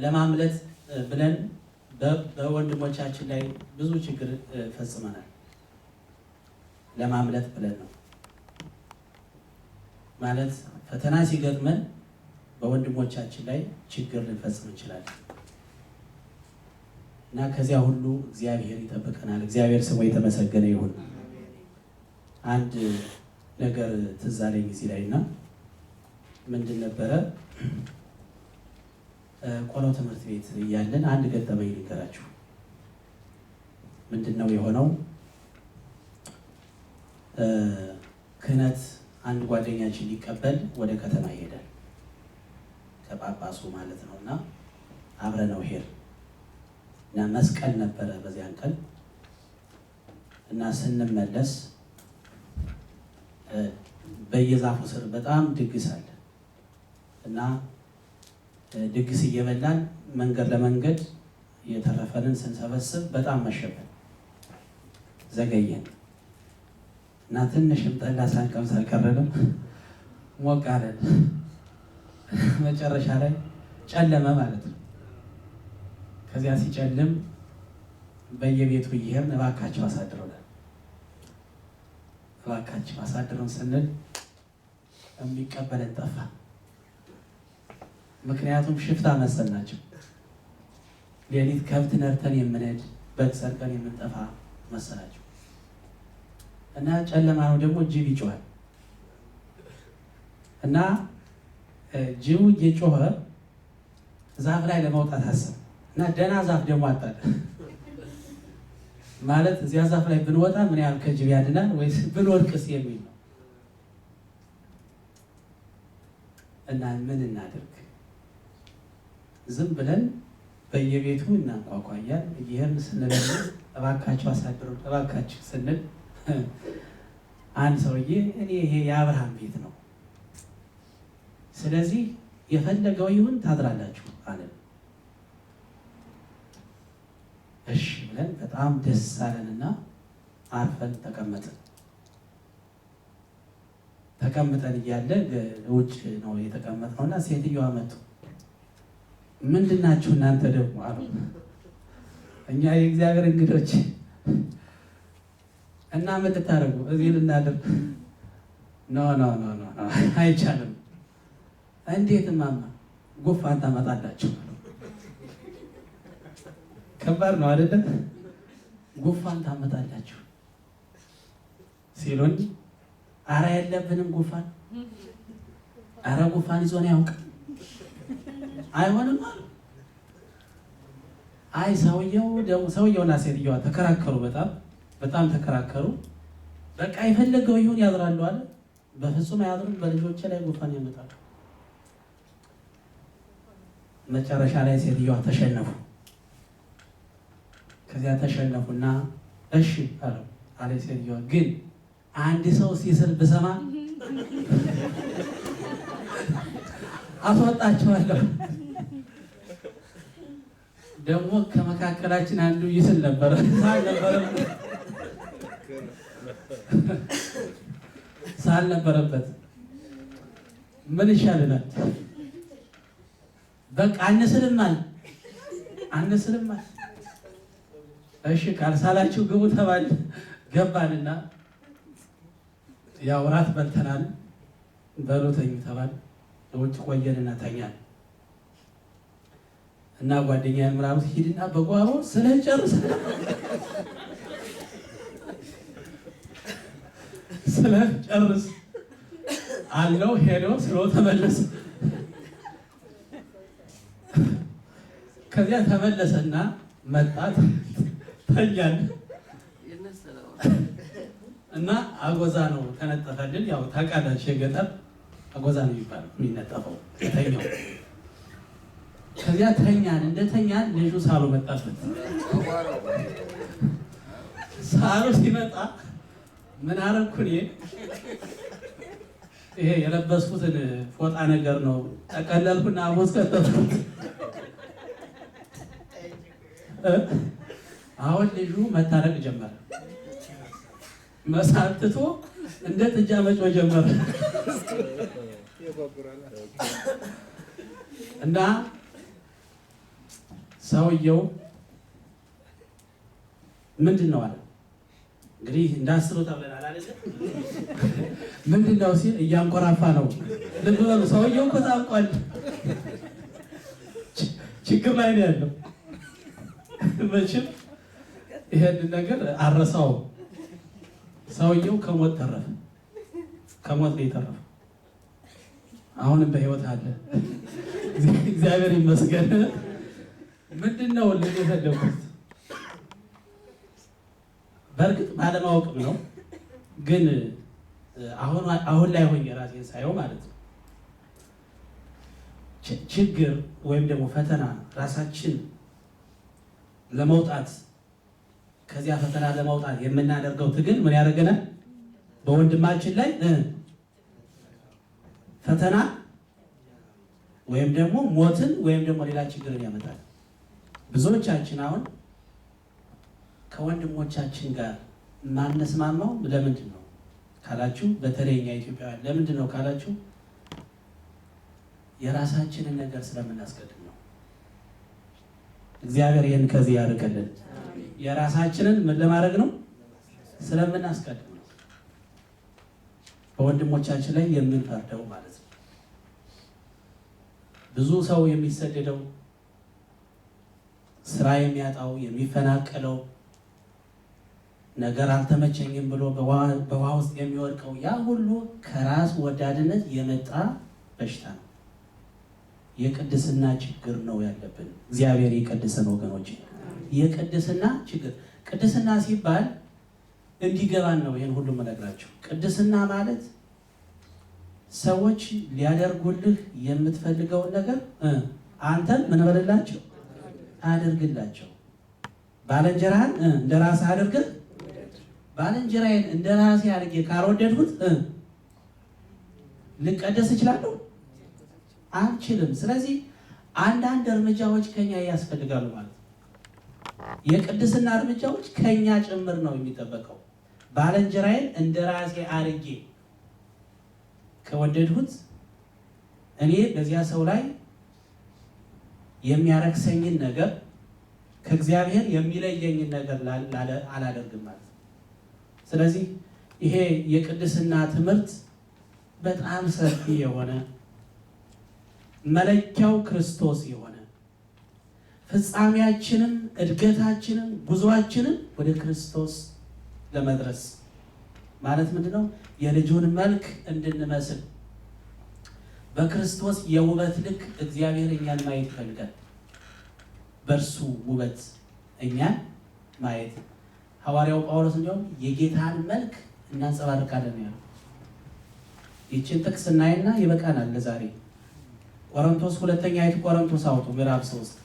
ለማምለጥ ብለን በወንድሞቻችን ላይ ብዙ ችግር ፈጽመናል። ለማምለጥ ብለን ነው ማለት። ፈተና ሲገጥመን በወንድሞቻችን ላይ ችግር ልንፈጽም እንችላለን እና ከዚያ ሁሉ እግዚአብሔር ይጠብቀናል። እግዚአብሔር ስሙ የተመሰገነ ይሁን። አንድ ነገር ትዝ አለኝ እዚህ ላይ እና ምንድን ነበረ፣ ቆሎ ትምህርት ቤት እያለን አንድ ገጠመኝ ልንገራችሁ። ምንድን ነው የሆነው? ክህነት አንድ ጓደኛችን ሊቀበል ወደ ከተማ ይሄዳል፣ ከጳጳሱ ማለት ነው። እና አብረነው ሄድ እና መስቀል ነበረ በዚያን ቀን እና ስንመለስ በየዛፉ ስር በጣም ድግስ አለ እና ድግስ እየበላን መንገድ ለመንገድ የተረፈንን ስንሰበስብ በጣም መሸብን፣ ዘገየን እና ትንሽም ጠላ ሳንቀምስ አልቀረንም፣ ሞቅ አለን። መጨረሻ ላይ ጨለመ ማለት ነው። ከዚያ ሲጨልም በየቤቱ እየሄድን እባካቸው አሳድሩናል፣ እባካቸው አሳድሩን ስንል የሚቀበለን ጠፋ። ምክንያቱም ሽፍታ መሰልናቸው። ሌሊት ከብት ነርተን የምንሄድ በግ ሰርቀን የምንጠፋ መሰላቸው እና ጨለማ ነው ደግሞ ጅብ ይጮሃል እና ጅቡ እየጮኸ ዛፍ ላይ ለመውጣት አሰብ እና ደህና ዛፍ ደግሞ አጣለ። ማለት እዚያ ዛፍ ላይ ብንወጣ ምን ያህል ከጅብ ያድናል ወይስ ብንወድቅስ የሚል ነው። እና ምን እናድርግ? ዝም ብለን በየቤቱ እናንኳኳያን እየሄድን ስንለምን እባካችሁ አሳድሩ እባካችሁ ስንል አንድ ሰውዬ እኔ ይሄ የአብርሃም ቤት ነው፣ ስለዚህ የፈለገው ይሁን ታድራላችሁ አለ። እሺ ብለን በጣም ደስ አለንና አርፈን ተቀምጠን እያለ ውጭ ነው የተቀመጥነውና ሴትዮዋ መጡ። ምንድናችሁ እናንተ ደግሞ አሉ። እኛ የእግዚአብሔር እንግዶች እና ምን ልታደርጉ እዚህ ልናድር? ኖ አይቻልም። እንዴት ማማ ጉንፋን ታመጣላችሁ? ከባድ ነው አይደለም? ጉንፋን ታመጣላችሁ ሲሉን፣ አረ የለብንም ጉንፋን፣ አረ ጉንፋን ይዞን ያውቅ አይሆንም አሉ። አይ ሰውየውና ሴትዮዋ ተከራከሩ፣ በጣም ተከራከሩ። በቃ የፈለገው ይሁን ያድራሉ አለ። በፍጹም አያድሩም፣ በልጆቼ ላይ ጉንፋን ያመጣሉ። መጨረሻ ላይ ሴትዮዋ ተሸነፉ። ከዚያ ተሸነፉና እሺ አሉ፣ አለ ሴትዮዋ። ግን አንድ ሰው ሲስል ብሰማ አስወጣቸዋለሁ። ደግሞ ከመካከላችን አንዱ ይስል ነበር ሳል ነበረበት። ምን ይሻልናል? በቃ አንስልማል። እሺ ካልሳላችሁ ግቡ ተባል። ገባንና ያው እራት በልተናል። በሉ ተኙ ተባል። ውጭ ቆየንና ተኛን እና ጓደኛዬን ምናምን ሂድና በጓሮ ስለጨርስ አለው። ሄዶ ስሎ ተመለሰ። ከዚያ ተመለሰና መጣት ተኛን እና አጎዛ ነው ተነጠፈልን። ያው ታውቃላችሁ የገጠር አጎዛ ነው የሚባለው የሚነጠፈው ተኛው። ከዚያ ተኛን። እንደተኛን ልጁ ሳሉ መጣበት። ሳሉ ሲመጣ ምን አደረኩ እኔ? ይሄ የለበስኩትን ፎጣ ነገር ነው ጠቀለልኩና አቦስ ከተትኩት። አሁን ልጁ መታረቅ ጀመረ። መሳትቶ እንደ ጥጃ መጮ ጀመረ እና ሰውየው ምንድን ነው አለ። እንግዲህ እንዳስሩ ተብለናል አይደል? ምንድን ነው ሲል እያንቆራፋ ነው። ልብ በሉ፣ ሰውየው እኮ ታውቋል፣ ችግር ላይ ነው ያለው። መቼም ይሄንን ነገር አረሳው። ሰውየው ከሞት ተረፈ። ከሞት ነው የተረፈው። አሁንም በህይወት አለ። እግዚአብሔር ይመስገን። ምንድን ነው የፈለኩት? በእርግጥ ባለማወቅም ነው፣ ግን አሁን ላይ ሆኜ ራሴን ሳየው ማለት ነው ችግር ወይም ደግሞ ፈተና ራሳችን ለመውጣት ከዚያ ፈተና ለመውጣት የምናደርገው ትግል ምን ያደርገናል? በወንድማችን ላይ ፈተና ወይም ደግሞ ሞትን ወይም ደግሞ ሌላ ችግርን ያመጣል። ብዙዎቻችን አሁን ከወንድሞቻችን ጋር ማንስማማው ለምንድን ነው ካላችሁ፣ በተለይ እኛ ኢትዮጵያውያን ለምንድን ነው ካላችሁ፣ የራሳችንን ነገር ስለምናስቀድም ነው። እግዚአብሔር ይህን ከዚህ ያርቅልን። የራሳችንን ምን ለማድረግ ነው? ስለምናስቀድም ነው በወንድሞቻችን ላይ የምንፈርደው ማለት ነው። ብዙ ሰው የሚሰደደው፣ ስራ የሚያጣው፣ የሚፈናቀለው፣ ነገር አልተመቸኝም ብሎ በውሃ ውስጥ የሚወድቀው ያ ሁሉ ከራስ ወዳድነት የመጣ በሽታ ነው። የቅድስና ችግር ነው ያለብን። እግዚአብሔር የቀድሰን ወገኖች፣ የቅድስና ችግር። ቅድስና ሲባል እንዲገባን ነው ይህን ሁሉ መነግራቸው። ቅድስና ማለት ሰዎች ሊያደርጉልህ የምትፈልገውን ነገር አንተን ምን በለላቸው አድርግላቸው። ባልንጀራህን እንደ ራስህ አድርገህ፣ ባልንጀራዬን እንደ ራሴ አድርጌ ካልወደድኩት ልቀደስ እችላለሁ? አንችልም። ስለዚህ አንዳንድ እርምጃዎች ከኛ ያስፈልጋሉ ማለት ነው። የቅድስና እርምጃዎች ከኛ ጭምር ነው የሚጠበቀው። ባልንጀራዬን እንደ ራሴ አድርጌ ከወደድኩት እኔ በዚያ ሰው ላይ የሚያረክሰኝን ነገር ከእግዚአብሔር የሚለየኝን ነገር አላደርግም ማለት ነው። ስለዚህ ይሄ የቅድስና ትምህርት በጣም ሰፊ የሆነ መለኪያው ክርስቶስ የሆነ ፍጻሜያችንን፣ እድገታችንን፣ ጉዞአችንን ወደ ክርስቶስ ለመድረስ ማለት ምንድነው? የልጁን መልክ እንድንመስል በክርስቶስ የውበት ልክ እግዚአብሔር እኛን ማየት ይፈልጋል። በእርሱ ውበት እኛን ማየት ሐዋርያው ጳውሎስ እንዲያውም የጌታን መልክ እናንጸባርቃለን ያለው። ይችን ጥቅስ እናይና ይበቃናል ለዛሬ። ቆሮንቶስ ሁለተኛ ቆሮንቶስ አውጡ ምዕራፍ 3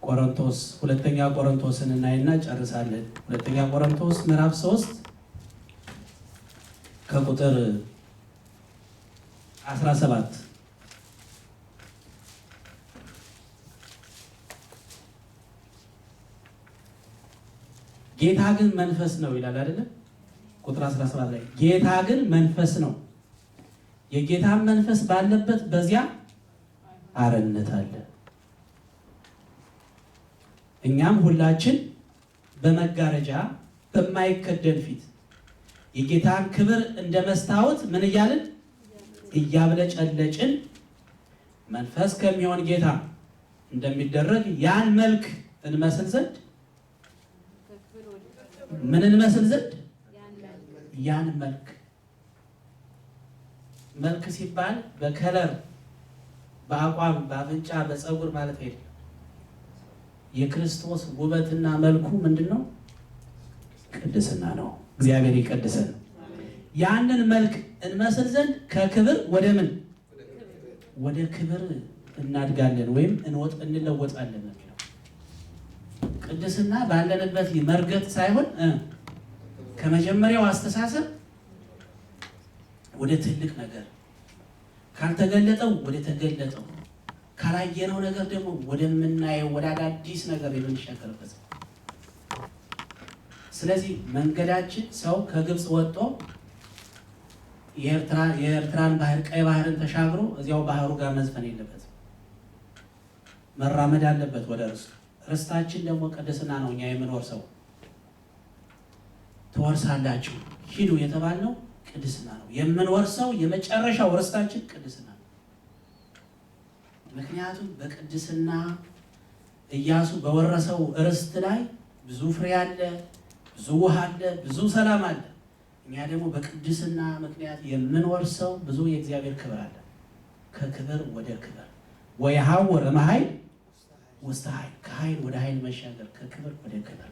ቆሮንቶስ ሁለተኛ ቆሮንቶስን እናይና ጨርሳለን። ሁለተኛ ቆሮንቶስ ምዕራፍ 3 ከቁጥር 17 ጌታ ግን መንፈስ ነው ይላል አይደለ? ቁጥር 17 ላይ ጌታ ግን መንፈስ ነው፣ የጌታ መንፈስ ባለበት በዚያ አርነት አለ። እኛም ሁላችን በመጋረጃ በማይከደን ፊት የጌታን ክብር እንደ መስታወት ምን እያልን እያብለጨለጭን መንፈስ ከሚሆን ጌታ እንደሚደረግ ያን መልክ እንመስል ዘንድ ምን እንመስል ዘንድ ያን መልክ ሲባል በከለር በአቋም በአፍንጫ በፀጉር ማለት አይደለም። የክርስቶስ ውበትና መልኩ ምንድነው? ቅድስና ነው። እግዚአብሔር ይቀድሰን። ያንን መልክ እንመስል ዘንድ ከክብር ወደ ምን ወደ ክብር እናድጋለን ወይም እንለወጣለን ነው። ቅድስና ባለንበት መርገጥ ሳይሆን ከመጀመሪያው አስተሳሰብ ወደ ትልቅ ነገር፣ ካልተገለጠው ወደ ተገለጠው፣ ካላየነው ነገር ደግሞ ወደምናየው ወደ አዳዲስ ነገር የምንሻገርበት። ስለዚህ መንገዳችን ሰው ከግብፅ ወጥቶ የኤርትራን ባህር ቀይ ባህርን ተሻግሮ እዚያው ባህሩ ጋር መዝፈን የለበትም። መራመድ አለበት ወደ ርስቱ። ርስታችን ደግሞ ቅድስና ነው። እኛ የምንወርሰው ትወርሳላችሁ ሂዱ የተባልነው ቅድስና ነው። የምንወርሰው የመጨረሻው ርስታችን ቅድስና ነው። ምክንያቱም በቅድስና ኢያሱ በወረሰው ርስት ላይ ብዙ ፍሬ አለ፣ ብዙ ውሃ አለ፣ ብዙ ሰላም አለ። እኛ ደግሞ በቅድስና ምክንያት የምንወርሰው ብዙ የእግዚአብሔር ክብር አለ። ከክብር ወደ ክብር ወይሐውር እምኃይል ውስተ ኃይል፣ ከኃይል ወደ ኃይል መሻገር፣ ከክብር ወደ ክብር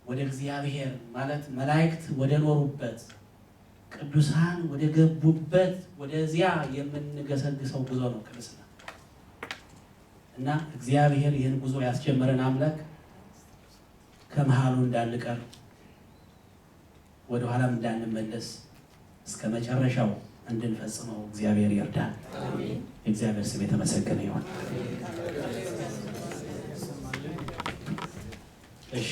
ወደ እግዚአብሔር ማለት መላእክት ወደ ኖሩበት ቅዱሳን ወደ ገቡበት ወደዚያ የምንገሰግሰው ጉዞ ነው ክርስትና። እና እግዚአብሔር ይህን ጉዞ ያስጀመረን አምላክ ከመሃሉ እንዳንቀር ወደኋላም እንዳንመለስ እስከ መጨረሻው እንድንፈጽመው እግዚአብሔር ይርዳል። የእግዚአብሔር ስም የተመሰገነ ይሁን። እሺ